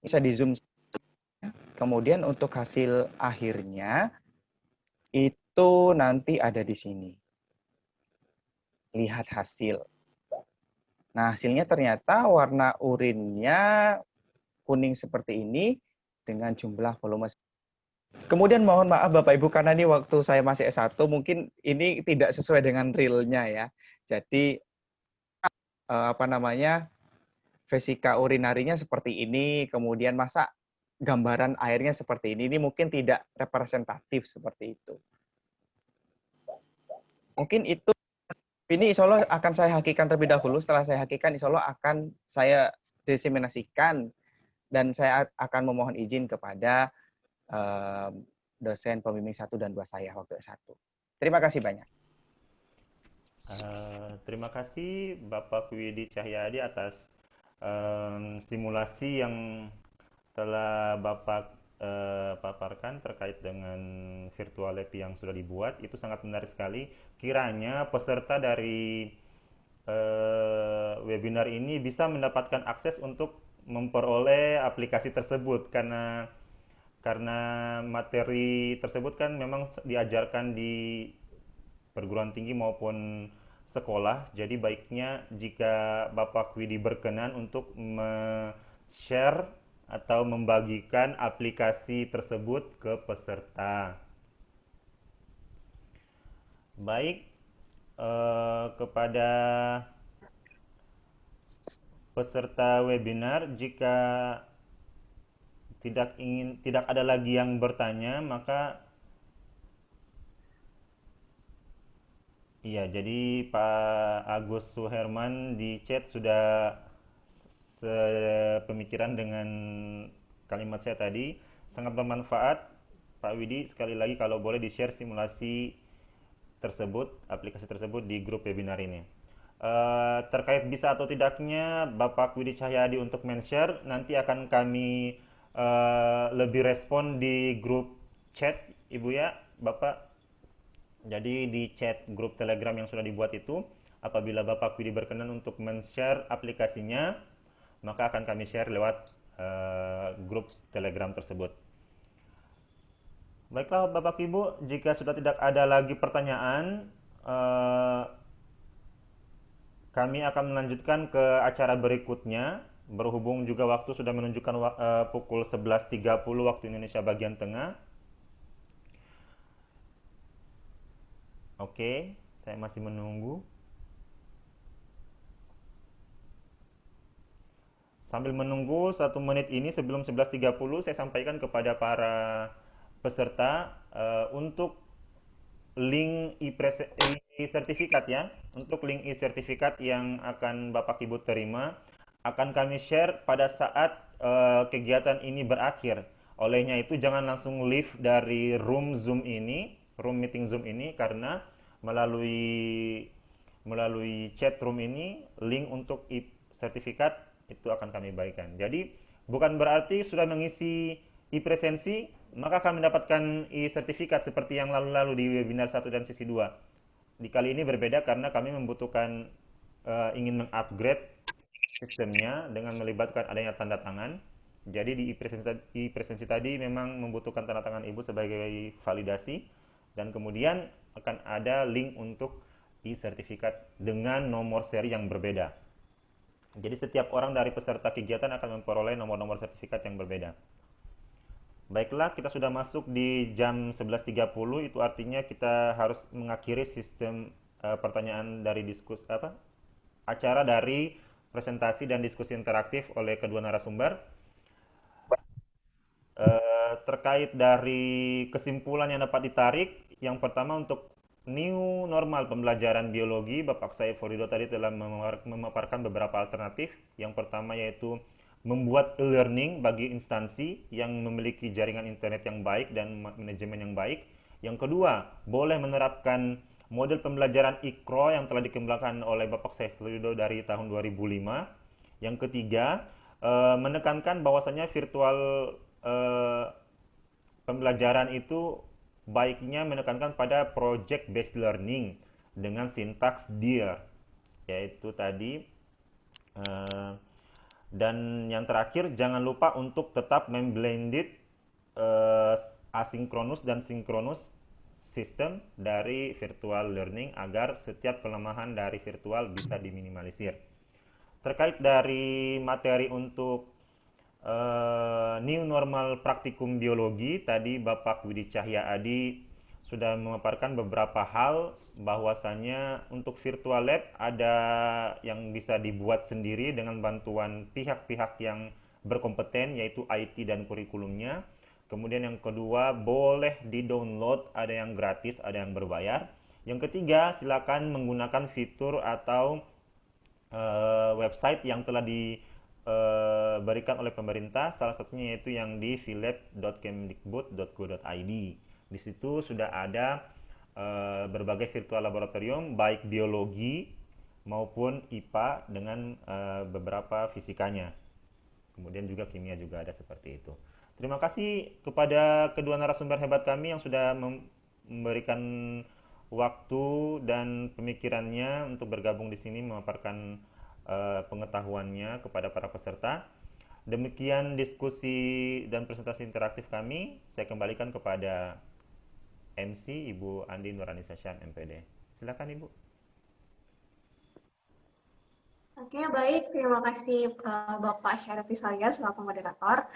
Bisa di zoom. Kemudian untuk hasil akhirnya itu nanti ada di sini. Lihat hasil. Nah, hasilnya ternyata warna urinnya kuning seperti ini dengan jumlah volume. Kemudian mohon maaf Bapak Ibu karena ini waktu saya masih S1 mungkin ini tidak sesuai dengan realnya ya. Jadi vesika urinarinya seperti ini, kemudian masa gambaran airnya seperti ini mungkin tidak representatif seperti itu. Mungkin itu, ini insya Allah akan saya hakikan terlebih dahulu. Setelah saya hakikan, insya Allah akan saya diseminasikan dan saya akan memohon izin kepada dosen pembimbing 1 dan 2 saya waktu S1. Terima kasih banyak. Terima kasih Bapak Widi Cahyadi atas simulasi yang telah Bapak paparkan terkait dengan virtual lab yang sudah dibuat. Itu sangat menarik sekali. Kiranya peserta dari webinar ini bisa mendapatkan akses untuk memperoleh aplikasi tersebut karena materi tersebut kan memang diajarkan di perguruan tinggi maupun sekolah. Jadi baiknya jika Bapak Widi berkenan untuk share atau membagikan aplikasi tersebut ke peserta. Baik, kepada peserta webinar, jika tidak ada lagi yang bertanya, maka iya, jadi Pak Agus Suherman di chat sudah sepemikiran dengan kalimat saya tadi. Sangat bermanfaat Pak Widi. Sekali lagi kalau boleh di-share simulasi tersebut, aplikasi tersebut di grup webinar ini. Terkait bisa atau tidaknya Bapak Widi Cahyadi untuk men-share, nanti akan kami lebih respon di grup chat Ibu ya, Bapak. Jadi di chat grup Telegram yang sudah dibuat itu, apabila Bapak Widi berkenan untuk men-share aplikasinya, maka akan kami share lewat grup Telegram tersebut. Baiklah Bapak Ibu, jika sudah tidak ada lagi pertanyaan, kami akan melanjutkan ke acara berikutnya. Berhubung juga waktu sudah menunjukkan pukul 11.30 waktu Indonesia bagian tengah. Oke, saya masih menunggu. Sambil menunggu 1 menit ini sebelum 11.30, saya sampaikan kepada para peserta untuk link e-sertifikat ya. Untuk link e-sertifikat yang akan Bapak Ibu terima akan kami share pada saat kegiatan ini berakhir. Olehnya itu jangan langsung leave dari room meeting Zoom ini, karena melalui chat room ini link untuk e-sertifikat itu akan kami bagikan. Jadi bukan berarti sudah mengisi e-presensi maka kami mendapatkan e-sertifikat seperti yang lalu-lalu di webinar 1 dan sesi 2. Di kali ini berbeda karena kami membutuhkan ingin mengupgrade sistemnya dengan melibatkan adanya tanda tangan. Jadi di e-presensi tadi memang membutuhkan tanda tangan Ibu sebagai validasi, dan kemudian akan ada link untuk e-sertifikat dengan nomor seri yang berbeda. Jadi setiap orang dari peserta kegiatan akan memperoleh nomor-nomor sertifikat yang berbeda. Baiklah, kita sudah masuk di jam 11.30, itu artinya kita harus mengakhiri sistem pertanyaan dari acara dari presentasi dan diskusi interaktif oleh kedua narasumber. Terkait dari kesimpulan yang dapat ditarik, yang pertama untuk new normal pembelajaran biologi, Bapak Saiful Ridho tadi telah memaparkan beberapa alternatif. Yang pertama yaitu membuat e-learning bagi instansi yang memiliki jaringan internet yang baik dan manajemen yang baik. Yang kedua, boleh menerapkan model pembelajaran IKRO yang telah dikembangkan oleh Bapak Saiful Ridho dari tahun 2005. Yang ketiga, menekankan bahwasanya virtual pembelajaran itu baiknya menekankan pada project based learning dengan sintaks DEAR, yaitu tadi. Dan yang terakhir, jangan lupa untuk tetap memblended asinkronus dan sinkronus sistem dari virtual learning agar setiap kelemahan dari virtual bisa diminimalisir. Terkait dari materi untuk new normal praktikum biologi, tadi Bapak Widi Cahya Adi sudah memaparkan beberapa hal, bahwasannya untuk virtual lab ada yang bisa dibuat sendiri dengan bantuan pihak-pihak yang berkompeten, yaitu IT dan kurikulumnya. Kemudian yang kedua, boleh di-download, ada yang gratis, ada yang berbayar. Yang ketiga, silakan menggunakan fitur atau website yang telah diberikan oleh pemerintah, salah satunya yaitu yang di philab.kemdikbud.go.id. Di situ sudah ada berbagai virtual laboratorium, baik biologi maupun IPA dengan beberapa fisikanya. Kemudian juga kimia juga ada seperti itu. Terima kasih kepada kedua narasumber hebat kami yang sudah memberikan waktu dan pemikirannya untuk bergabung di sini memaparkan pengetahuannya kepada para peserta. Demikian diskusi dan presentasi interaktif kami. Saya kembalikan kepada MC Ibu Andi Nurhanisa Syam, MPD. Silakan Ibu. Oke, baik. Terima kasih Bapak Syarif Isaya selaku moderator.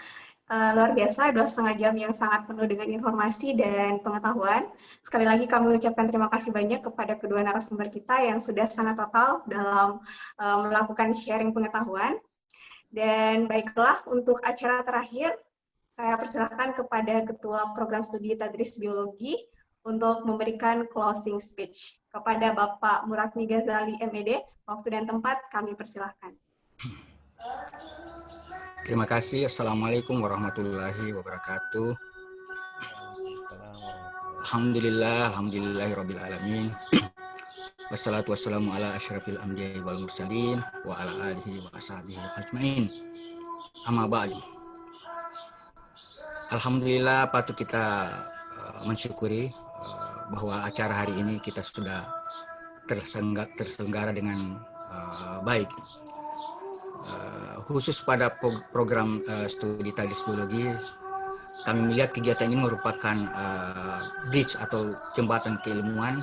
Luar biasa, 2,5 jam yang sangat penuh dengan informasi dan pengetahuan. Sekali lagi kami ucapkan terima kasih banyak kepada kedua narasumber kita yang sudah sangat total dalam melakukan sharing pengetahuan. Dan baiklah, untuk acara terakhir, saya persilakan kepada Ketua Program Studi Tadris Biologi untuk memberikan closing speech. Kepada Bapak Muratmi Ghazali, MED, waktu dan tempat kami persilahkan. Terima kasih. Assalamualaikum warahmatullahi wabarakatuh. Alhamdulillahirabbil alamin. Wassalatu wassalamu ala asyrafil anbiya'i wal mursalin wa ala alihi wa ashabihi ajmain. Amma ba'du. Alhamdulillah, patut kita mensyukuri bahwa acara hari ini kita sudah terselenggara dengan baik. khusus pada program studi tadris biologi, kami melihat kegiatan ini merupakan bridge atau jembatan keilmuan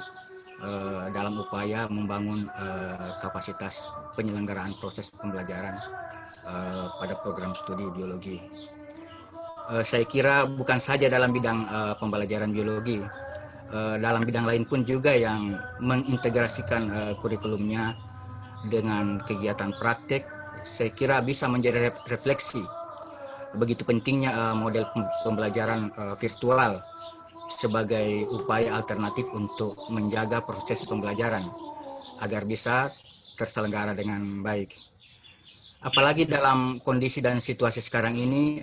dalam upaya membangun kapasitas penyelenggaraan proses pembelajaran pada program studi biologi. Saya kira bukan saja dalam bidang pembelajaran biologi, dalam bidang lain pun juga yang mengintegrasikan kurikulumnya dengan kegiatan praktek, saya kira bisa menjadi refleksi begitu pentingnya model pembelajaran virtual sebagai upaya alternatif untuk menjaga proses pembelajaran agar bisa terselenggara dengan baik. Apalagi dalam kondisi dan situasi sekarang ini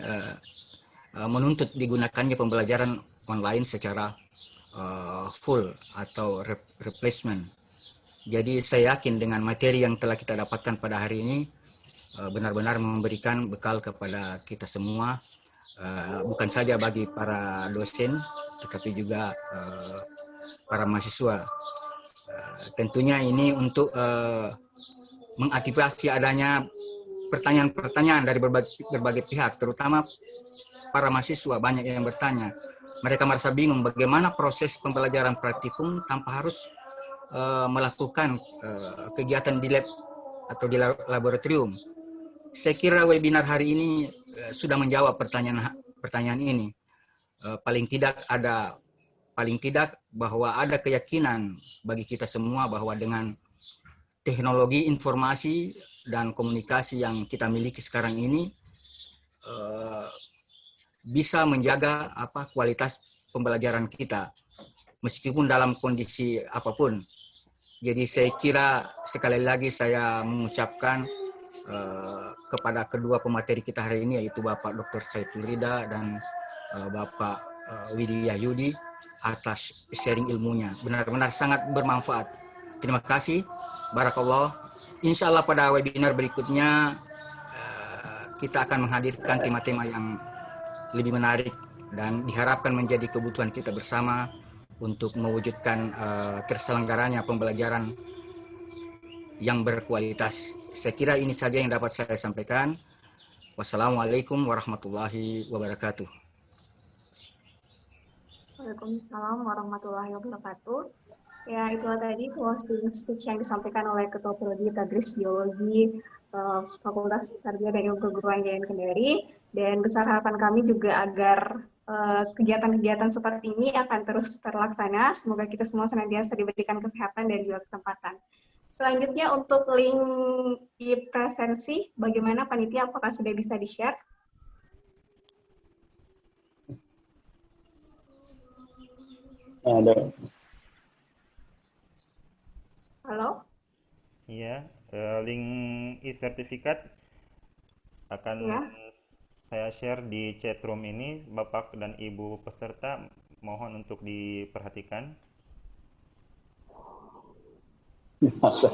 menuntut digunakannya pembelajaran online secara full atau replacement. Jadi saya yakin dengan materi yang telah kita dapatkan pada hari ini benar-benar memberikan bekal kepada kita semua, bukan saja bagi para dosen, tetapi juga para mahasiswa. Tentunya ini untuk mengaktifasi adanya pertanyaan-pertanyaan dari berbagai pihak, terutama para mahasiswa banyak yang bertanya. Mereka merasa bingung bagaimana proses pembelajaran praktikum tanpa harus melakukan kegiatan di lab atau di laboratorium. Saya kira webinar hari ini sudah menjawab pertanyaan ini. Paling tidak bahwa ada keyakinan bagi kita semua bahwa dengan teknologi informasi dan komunikasi yang kita miliki sekarang ini bisa menjaga kualitas pembelajaran kita meskipun dalam kondisi apapun. Jadi saya kira sekali lagi saya mengucapkan kepada kedua pemateri kita hari ini, yaitu Bapak Dr. Saiful Rida dan Bapak Widya Yudi atas sharing ilmunya. Benar-benar sangat bermanfaat. Terima kasih. Barakallah. Insya Allah pada webinar berikutnya kita akan menghadirkan tema-tema yang lebih menarik dan diharapkan menjadi kebutuhan kita bersama untuk mewujudkan terselenggaranya pembelajaran yang berkualitas. Saya kira ini saja yang dapat saya sampaikan. Wassalamualaikum warahmatullahi wabarakatuh. Waalaikumsalam warahmatullahi wabarakatuh. Ya, itulah tadi closing speech yang disampaikan oleh Ketua Prodi Tadris Biologi Fakultas Sarjana dan Ilmu Keguruan Yayan Kendari. Dan besar harapan kami juga agar kegiatan-kegiatan seperti ini akan terus terlaksana. Semoga kita semua senantiasa diberikan kesehatan dan juga kesempatan. Selanjutnya untuk link di presensi, bagaimana panitia, apakah sudah bisa di-share? Ada. Halo? Iya, link e-sertifikat akan saya share di chat room ini. Bapak dan Ibu peserta mohon untuk diperhatikan. Masa.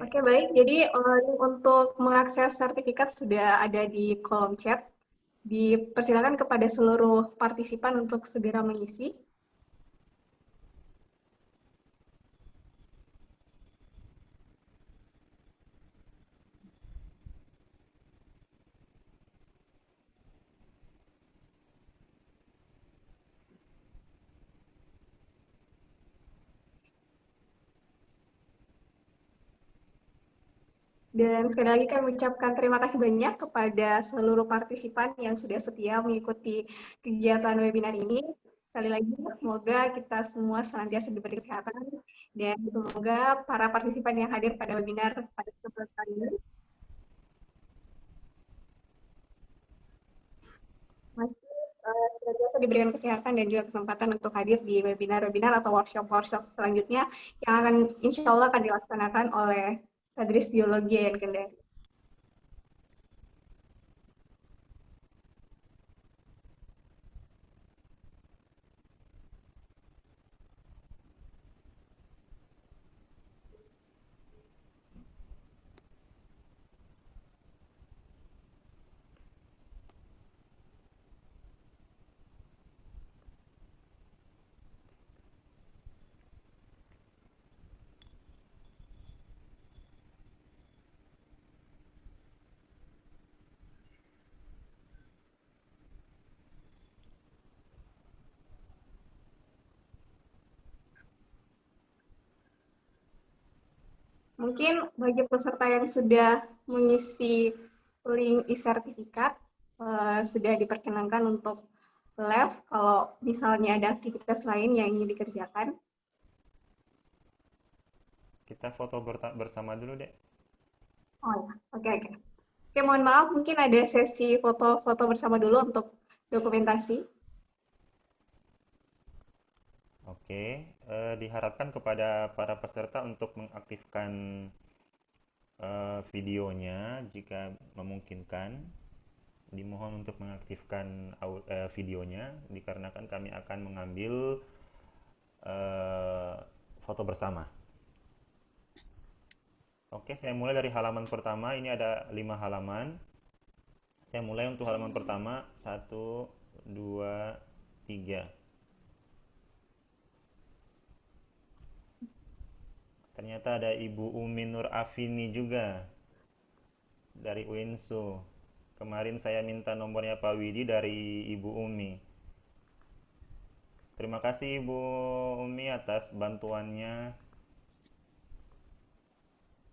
Oke, baik. Jadi untuk mengakses sertifikat sudah ada di kolom chat. Dipersilakan kepada seluruh partisipan untuk segera mengisi. Dan sekali lagi kami ucapkan terima kasih banyak kepada seluruh partisipan yang sudah setia mengikuti kegiatan webinar ini. Sekali lagi, semoga kita semua senantiasa diberi kesehatan dan semoga para partisipan yang hadir pada webinar pada kesempatan kali ini masih senantiasa diberikan kesehatan dan juga kesempatan untuk hadir di webinar-webinar atau workshop-workshop selanjutnya yang akan insya Allah akan dilaksanakan oleh Tadris Biologi Yayan Kendari. mungkin bagi peserta yang sudah mengisi link e-sertifikat, sudah diperkenankan untuk live kalau misalnya ada aktivitas lain yang ingin dikerjakan. Kita foto bersama dulu, Dek. Oh ya, oke. Oke, mohon maaf, mungkin ada sesi foto-foto bersama dulu untuk dokumentasi. Oke, diharapkan kepada para peserta untuk mengaktifkan videonya jika memungkinkan. Dimohon untuk mengaktifkan videonya dikarenakan kami akan mengambil foto bersama. Oke, saya mulai dari halaman pertama. Ini ada 5 halaman. Saya mulai untuk halaman pertama. 1, 2, 3. Ternyata ada Ibu Umi Nur Afini juga dari UINSU. Kemarin saya minta nomornya Pak Widi dari Ibu Umi. Terima kasih Ibu Umi atas bantuannya.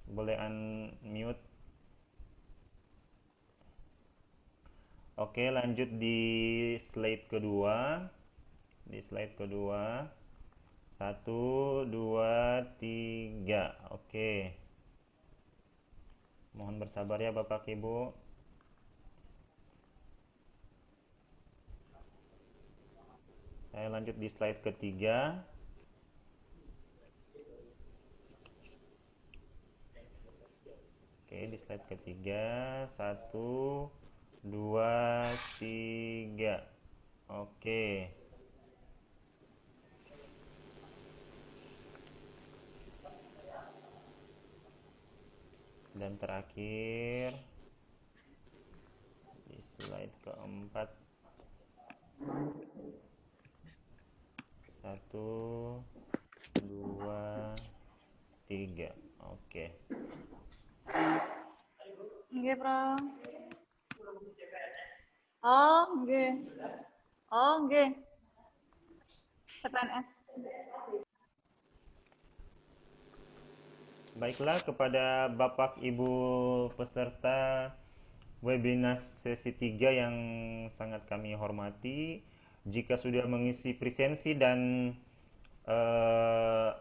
Boleh unmute. Oke, lanjut di slide kedua. Di slide kedua. 1, 2, 3. Oke. Mohon bersabar ya Bapak Ibu. Saya lanjut di slide ketiga. Oke, di slide ketiga. 1, 2, 3. Oke. Dan terakhir di slide keempat. 1, 2, 3. Oke. Nggih, Prof. Oh, nggih. Oh, nggih. CPNS. Baiklah, kepada Bapak Ibu peserta webinar sesi 3 yang sangat kami hormati, jika sudah mengisi presensi dan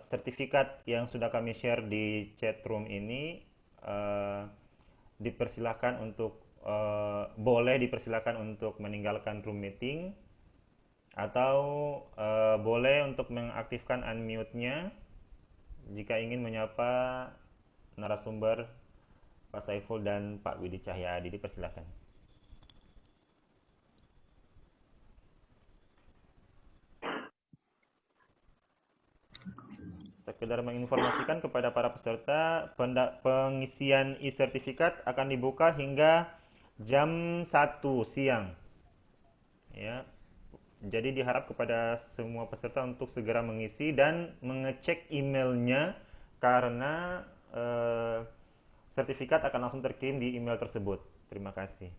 sertifikat yang sudah kami share di chat room ini, dipersilakan untuk boleh dipersilakan untuk meninggalkan room meeting atau boleh untuk mengaktifkan unmute-nya jika ingin menyapa narasumber Pak Saiful dan Pak Widi Cahyadi. Dipersilakan. Sekedar menginformasikan kepada para peserta, pengisian e-sertifikat akan dibuka hingga jam 1 siang. Ya. Jadi diharap kepada semua peserta untuk segera mengisi dan mengecek emailnya karena sertifikat akan langsung terkirim di email tersebut. Terima kasih.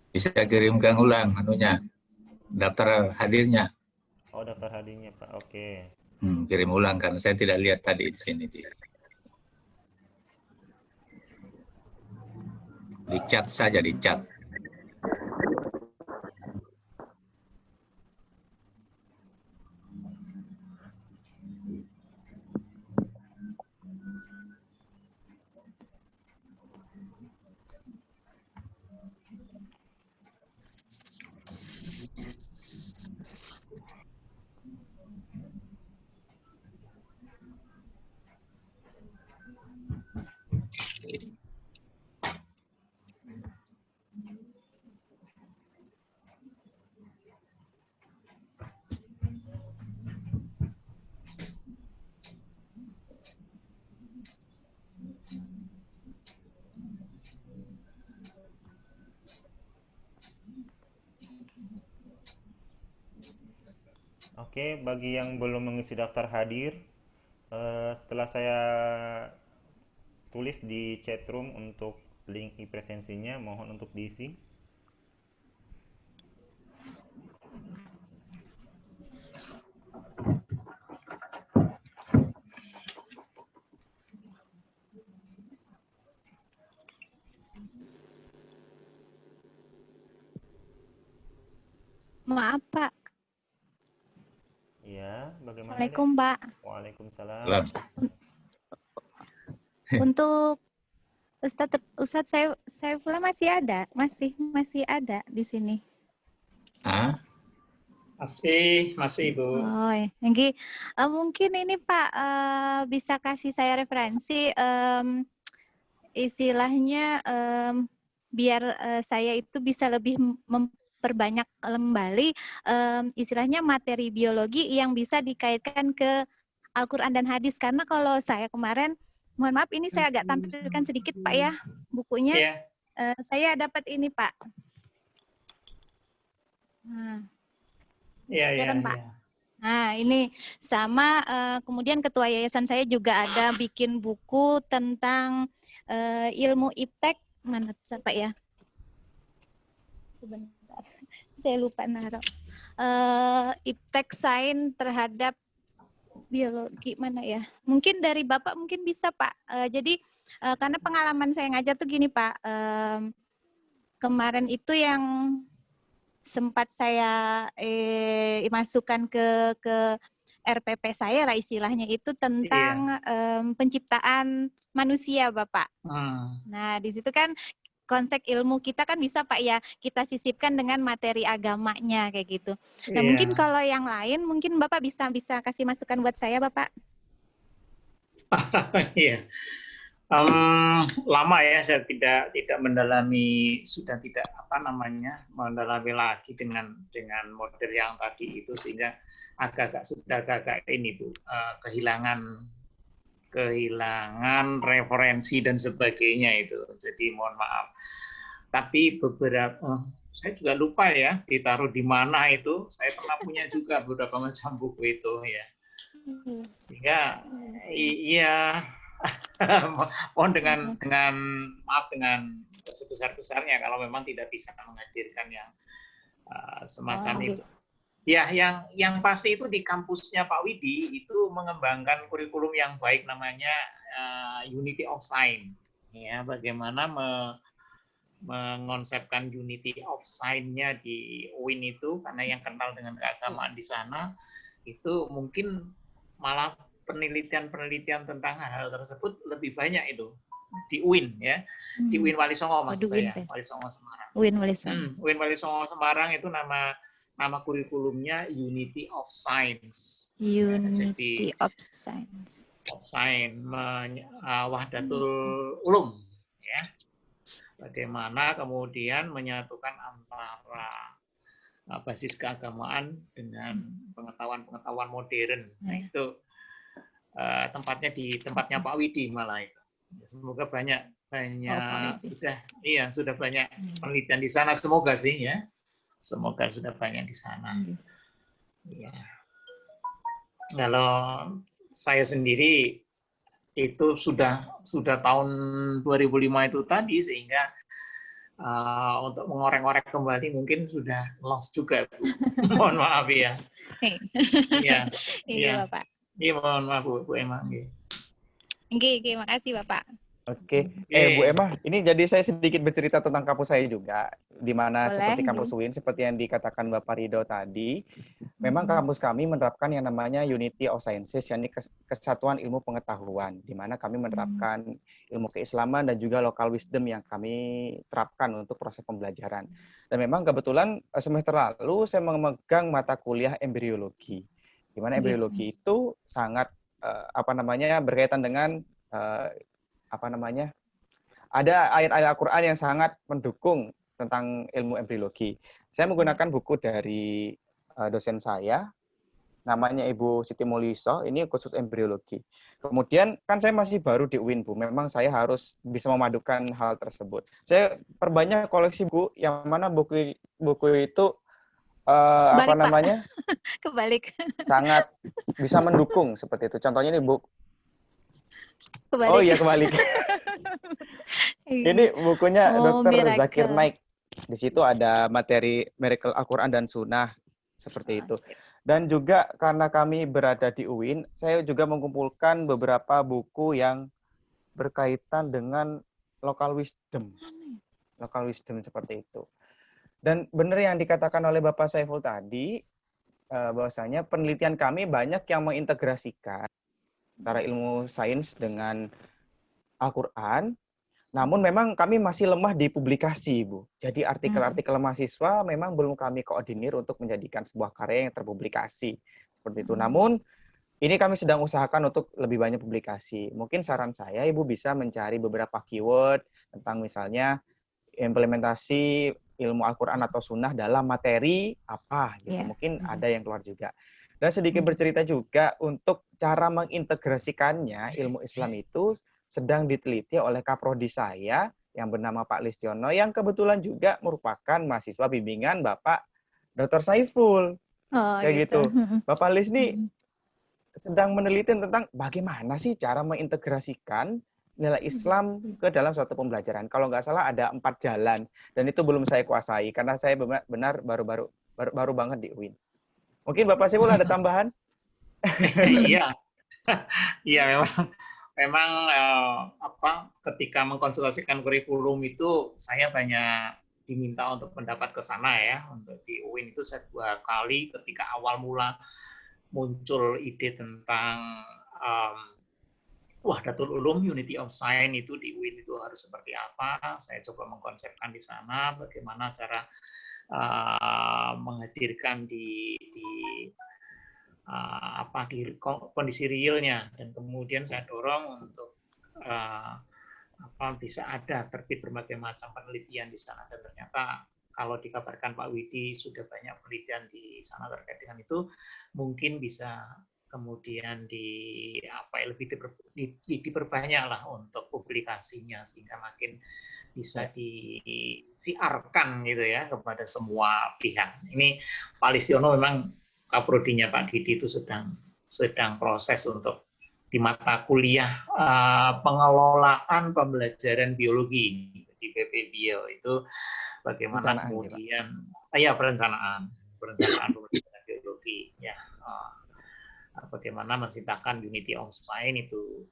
Bisa kirimkan ulang anunya, daftar hadirnya. Oh, daftar hadirnya Pak. Oke. Kirim ulang karena saya tidak lihat tadi di sini. Di chat saja, di chat. Oke, bagi yang belum mengisi daftar hadir, setelah saya tulis di chat room untuk link e-presensinya, mohon untuk diisi. maaf Pak. Iya, bagaimana? Assalamualaikum Pak. Waalaikumsalam. Salam. Untuk Ustadz saya pula masih ada di sini. Ah, Masih Bu. Oh, ya. Mungkin ini Pak bisa kasih saya referensi istilahnya biar saya itu bisa lebih memperbanyak kembali istilahnya materi biologi yang bisa dikaitkan ke Al-Quran dan hadis. Karena kalau saya kemarin, mohon maaf ini saya agak tampilkan sedikit Pak ya bukunya. Iya. Saya dapat ini Pak. Nah, Iya. Pak. Nah, ini sama kemudian ketua yayasan saya juga ada bikin buku tentang ilmu iptek. Mana Pak ya? Sebentar. Saya lupa naruh. Iptek sains terhadap biologi mana ya? Mungkin dari Bapak mungkin bisa Pak. Jadi karena pengalaman saya ngajar tuh gini Pak. Kemarin itu yang sempat saya masukkan ke RPP saya lah istilahnya itu tentang penciptaan manusia Bapak. Nah di situ kan konteks ilmu kita kan bisa Pak ya kita sisipkan dengan materi agamanya kayak gitu. Nah mungkin kalau yang lain mungkin Bapak bisa kasih masukan buat saya Bapak. Iya. Lama ya saya tidak mendalami, sudah tidak mendalami lagi dengan model yang tadi itu, sehingga agak ini Bu, kehilangan referensi dan sebagainya itu. Jadi mohon maaf. Tapi beberapa saya juga lupa ya ditaruh di mana itu. Saya pernah punya juga beberapa macam buku itu ya. Sehingga iya mohon dengan maaf dengan sebesar-besarnya kalau memang tidak bisa menghadirkan yang semacam itu. Ya, yang pasti itu di kampusnya Pak Widi itu mengembangkan kurikulum yang baik namanya Unity of Science. Ya, bagaimana mengonsepkan Unity of Science-nya di UIN itu, karena yang kenal dengan keagamaan di sana itu mungkin malah penelitian tentang hal tersebut lebih banyak itu di UIN ya, di UIN Wali Songo maksud saya, Wali Songo Semarang. UIN Wali Songo. UIN Wali Songo Semarang itu nama kurikulumnya Unity of Science. Unity of Science. Wahdatul Ulum ya. Bagaimana kemudian menyatukan antara basis keagamaan dengan pengetahuan modern. Nah, itu tempatnya Pak Widi malah itu. Semoga banyak sudah banyak penelitian di sana, semoga sih ya. Semoga sudah banyak di sana. Ya. Kalau saya sendiri itu sudah tahun 2005 itu tadi, sehingga untuk mengorek-orek kembali mungkin sudah lost juga, Bu. Mohon maaf ya. Iya. Iya, Bapak. Iya, mohon maaf Bu Emma. Oke, makasih Bapak. Oke, Bu Emma, ini jadi saya sedikit bercerita tentang kampus saya juga, di mana seperti kampus UIN, seperti yang dikatakan Bapak Ridho tadi, memang kampus kami menerapkan yang namanya Unity of Sciences, yakni kesatuan ilmu pengetahuan, di mana kami menerapkan ilmu keislaman dan juga local wisdom yang kami terapkan untuk proses pembelajaran. Dan memang kebetulan semester lalu saya memegang mata kuliah embriologi, di mana embriologi itu sangat berkaitan dengan ada ayat-ayat Al-Quran yang sangat mendukung tentang ilmu embriologi. Saya menggunakan buku dari dosen saya, namanya Ibu Siti Muliso, ini khusus embriologi. Kemudian kan saya masih baru di UIN, Bu. Memang saya harus bisa memadukan hal tersebut. Saya perbanyak koleksi buku, yang mana buku itu Kebalik. sangat bisa mendukung seperti itu. Contohnya ini buku. Kebalik. Oh iya, kebalik. Ini bukunya Dr. Zakir Naik. Di situ ada materi Miracle Al-Quran dan Sunnah, seperti itu. Dan juga karena kami berada di UIN, saya juga mengumpulkan beberapa buku yang berkaitan dengan local wisdom. Local wisdom seperti itu. Dan benar yang dikatakan oleh Bapak Saiful tadi, bahwasanya penelitian kami banyak yang mengintegrasikan antara ilmu sains dengan Al-Quran. Namun memang kami masih lemah di publikasi, Bu. Jadi artikel-artikel mahasiswa memang belum kami koordinir untuk menjadikan sebuah karya yang terpublikasi. Seperti itu. Namun, ini kami sedang usahakan untuk lebih banyak publikasi. Mungkin saran saya, Ibu bisa mencari beberapa keyword tentang misalnya implementasi ilmu Al-Quran atau Sunnah dalam materi apa, gitu. Mungkin ada yang keluar juga. Dan sedikit bercerita juga untuk cara mengintegrasikannya, ilmu Islam itu sedang diteliti oleh kaprodi saya yang bernama Pak Listiono, yang kebetulan juga merupakan mahasiswa bimbingan Bapak Dr. Saiful. Kayak gitu. Bapak Lis ini sedang meneliti tentang bagaimana sih cara mengintegrasikan nilai Islam ke dalam suatu pembelajaran. Kalau nggak salah ada 4 jalan, dan itu belum saya kuasai karena saya benar baru banget di UIN. Mungkin Bapak Saiful ada tambahan? Iya, iya memang ketika mengkonsultasikan kurikulum itu saya banyak diminta untuk pendapat ke sana ya. Untuk di UIN itu saya 2 kali ketika awal mula muncul ide tentang Wahdatul Ulum, Unity of Science itu di UIN itu harus seperti apa. Saya coba mengkonsepkan di sana bagaimana cara menghadirkan di kondisi realnya, dan kemudian saya dorong untuk bisa ada tertib berbagai macam penelitian di sana, dan ternyata kalau dikabarkan Pak Widi sudah banyak penelitian di sana terkait dengan itu, mungkin bisa kemudian lebih diperbanyak lah untuk publikasinya sehingga makin bisa disiarkan gitu ya kepada semua pihak. Ini Pak Listiono memang kaprodinya Pak Didi itu sedang proses untuk di mata kuliah pengelolaan pembelajaran biologi di PP Bio itu bagaimana kemudian perencanaan pembelajaran biologi ya, bagaimana menciptakan Unity of Science itu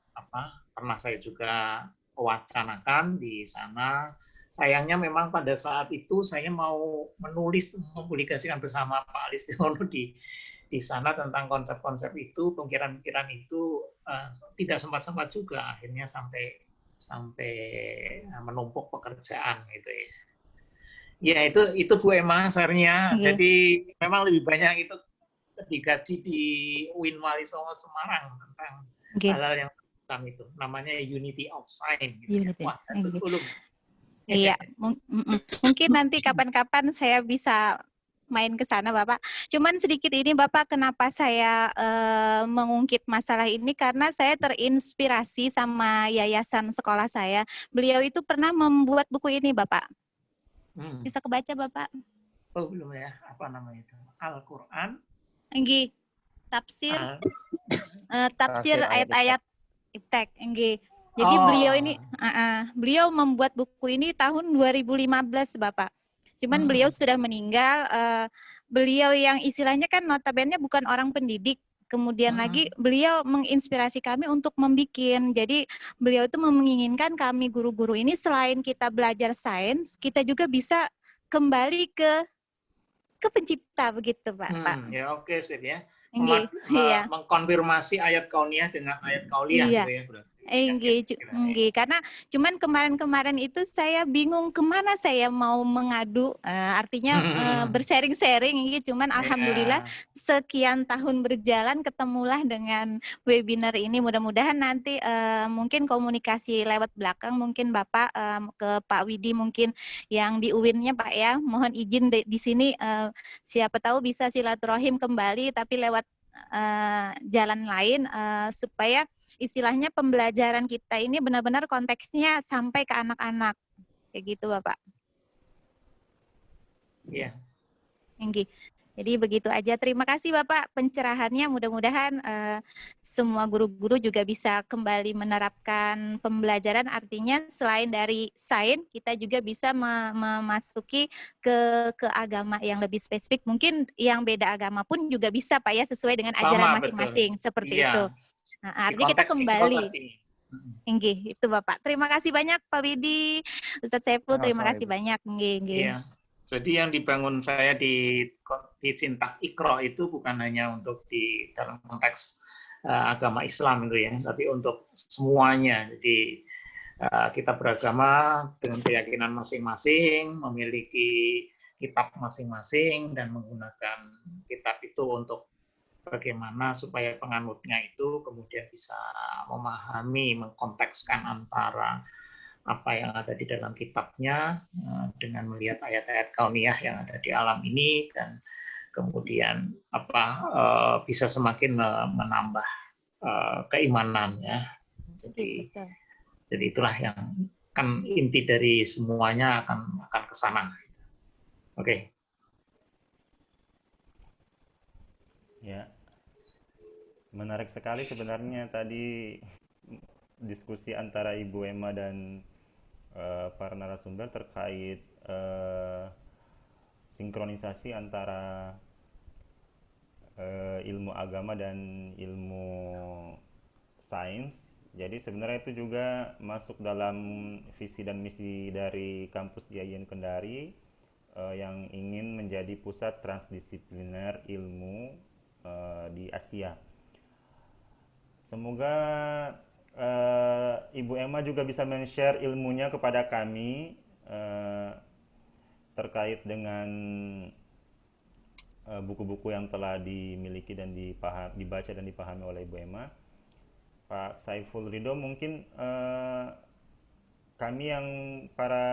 pernah saya juga wacanakan di sana. Sayangnya memang pada saat itu saya mau mempublikasikan bersama Pak Listiono di sana tentang konsep-konsep itu, pemikiran-pemikiran itu tidak sempat-sempat juga, akhirnya sampai menumpuk pekerjaan gitu ya. Ya itu Bu Emma share-nya. Jadi memang lebih banyak itu digaji di UIN Wali Songo Semarang tentang hal-hal yang semacam itu. Namanya Unity of Science. Gitu. Wah, itu belum. Iya, mungkin nanti kapan-kapan saya bisa main ke sana, Bapak. Cuman sedikit ini, Bapak, kenapa saya mengungkit masalah ini, karena saya terinspirasi sama yayasan sekolah saya. Beliau itu pernah membuat buku ini, Bapak. Bisa kebaca, Bapak? Oh, belum ya. Apa namanya itu? Al-Quran? Enggih. Tafsir ayat-ayat iptek. Enggih. Jadi beliau membuat buku ini tahun 2015, Bapak. Cuman beliau sudah meninggal. Beliau yang istilahnya kan notabene bukan orang pendidik. Kemudian lagi beliau menginspirasi kami untuk membikin. Jadi beliau itu menginginkan kami guru-guru ini selain kita belajar sains, kita juga bisa kembali ke pencipta begitu, Pak. Ya oke, sip ya. Mengkonfirmasi ayat kauniyah dengan ayat kauliyah gitu ya, Bro. Karena cuman kemarin-kemarin itu saya bingung kemana saya mau mengadu, artinya bersharing-sharing, cuman alhamdulillah sekian tahun berjalan ketemulah dengan webinar ini. Mudah-mudahan nanti mungkin komunikasi lewat belakang, mungkin Bapak ke Pak Widi mungkin yang di UIN-nya Pak ya, mohon izin di sini siapa tahu bisa silaturahim kembali tapi lewat jalan lain supaya istilahnya pembelajaran kita ini benar-benar konteksnya sampai ke anak-anak. Kayak gitu, Bapak. Iya. Jadi begitu aja. Terima kasih, Bapak, pencerahannya. Mudah-mudahan semua guru-guru juga bisa kembali menerapkan pembelajaran. Artinya selain dari sains, kita juga bisa memasuki ke agama yang lebih spesifik. Mungkin yang beda agama pun juga bisa, Pak ya, sesuai dengan ajaran masing-masing. Seperti itu. Nah, artinya kita kembali. Itu Bapak. Terima kasih banyak Pak Widi, Ustadz Saiful, terima kasih banyak. Iya. Jadi yang dibangun saya di Cinta Iqra itu bukan hanya untuk di dalam konteks agama Islam itu ya, tapi untuk semuanya. Jadi kita beragama dengan keyakinan masing-masing, memiliki kitab masing-masing dan menggunakan kitab itu untuk bagaimana supaya penganutnya itu kemudian bisa memahami, mengkontekskan antara apa yang ada di dalam kitabnya dengan melihat ayat-ayat kauniyah yang ada di alam ini, dan kemudian bisa semakin menambah keimanan ya. Jadi itulah yang kan inti dari semuanya akan ke sana. Oke. Ya. Menarik sekali sebenarnya tadi diskusi antara Ibu Emma dan para narasumber terkait sinkronisasi antara ilmu agama dan ilmu sains. Jadi sebenarnya itu juga masuk dalam visi dan misi dari kampus IAIN Kendari yang ingin menjadi pusat transdisipliner ilmu di Asia. Semoga Ibu Emma juga bisa men-share ilmunya kepada kami terkait dengan buku-buku yang telah dimiliki dan dibaca dan dipahami oleh Ibu Emma. Pak Saiful Ridho, mungkin kami yang para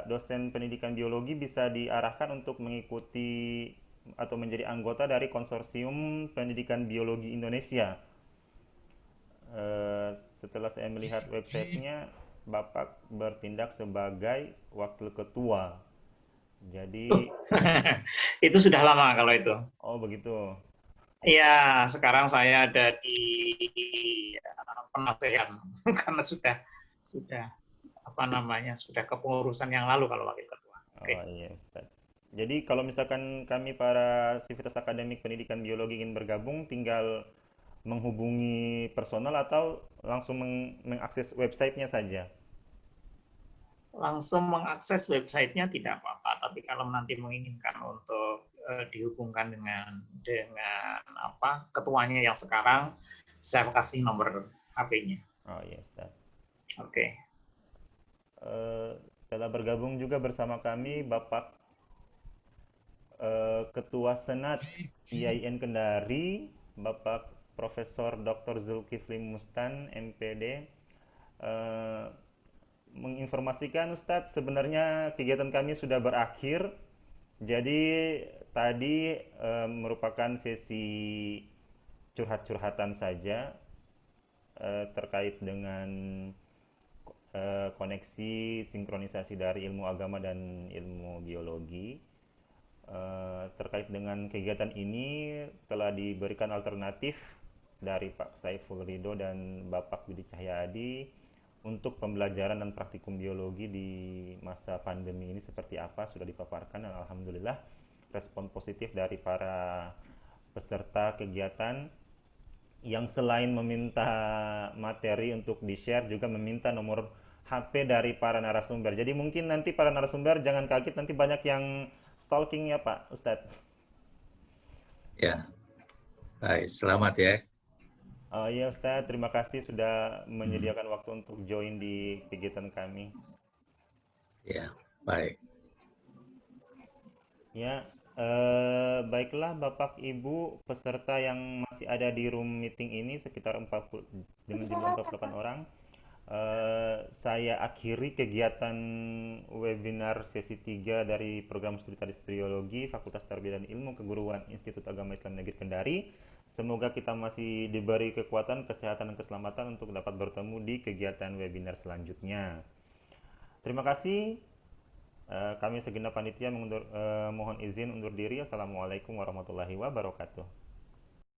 dosen pendidikan biologi bisa diarahkan untuk mengikuti atau menjadi anggota dari Konsorsium Pendidikan Biologi Indonesia. Setelah saya melihat websitenya, Bapak bertindak sebagai wakil ketua. Jadi itu sudah lama kalau itu. Oh begitu. Iya, sekarang saya ada di penasehat karena sudah sudah kepengurusan yang lalu kalau wakil ketua. Okay. Oh iya, Ustaz. Jadi kalau misalkan kami para sivitas akademik pendidikan biologi ingin bergabung, tinggal menghubungi personal atau langsung mengakses websitenya saja? Langsung mengakses websitenya tidak apa-apa, tapi kalau nanti menginginkan untuk dihubungkan dengan ketuanya yang sekarang, saya kasih nomor HP-nya. Oh iya, Ustaz. Oke. Telah bergabung juga bersama kami Bapak Ketua Senat IAIN Kendari, Bapak Profesor Dr. Zulkifli Mustan, MPD. Menginformasikan Ustadz, sebenarnya kegiatan kami sudah berakhir. Jadi tadi merupakan sesi curhat-curhatan saja terkait dengan koneksi sinkronisasi dari ilmu agama dan ilmu biologi. Terkait dengan kegiatan ini telah diberikan alternatif dari Pak Saiful Ridho dan Bapak Widi Cahyadi untuk pembelajaran dan praktikum biologi di masa pandemi ini seperti apa sudah dipaparkan, dan alhamdulillah respon positif dari para peserta kegiatan yang selain meminta materi untuk di-share juga meminta nomor HP dari para narasumber. Jadi mungkin nanti para narasumber jangan kaget, nanti banyak yang stalking ya Pak Ustadz. Ya, baik, selamat ya. Iya Ustadz, terima kasih sudah menyediakan waktu untuk join di kegiatan kami. Ya, baik. Ya, baiklah Bapak Ibu peserta yang masih ada di room meeting ini sekitar 40 dengan jumlah 48 orang. Saya akhiri kegiatan webinar sesi 3 dari program studi Tadis Biologi Fakultas Tarbiyah dan Ilmu Keguruan Institut Agama Islam Negeri Kendari. Semoga kita masih diberi kekuatan, kesehatan, dan keselamatan untuk dapat bertemu di kegiatan webinar selanjutnya. Terima kasih. Kami segenap panitia mohon izin undur diri. Assalamualaikum warahmatullahi wabarakatuh.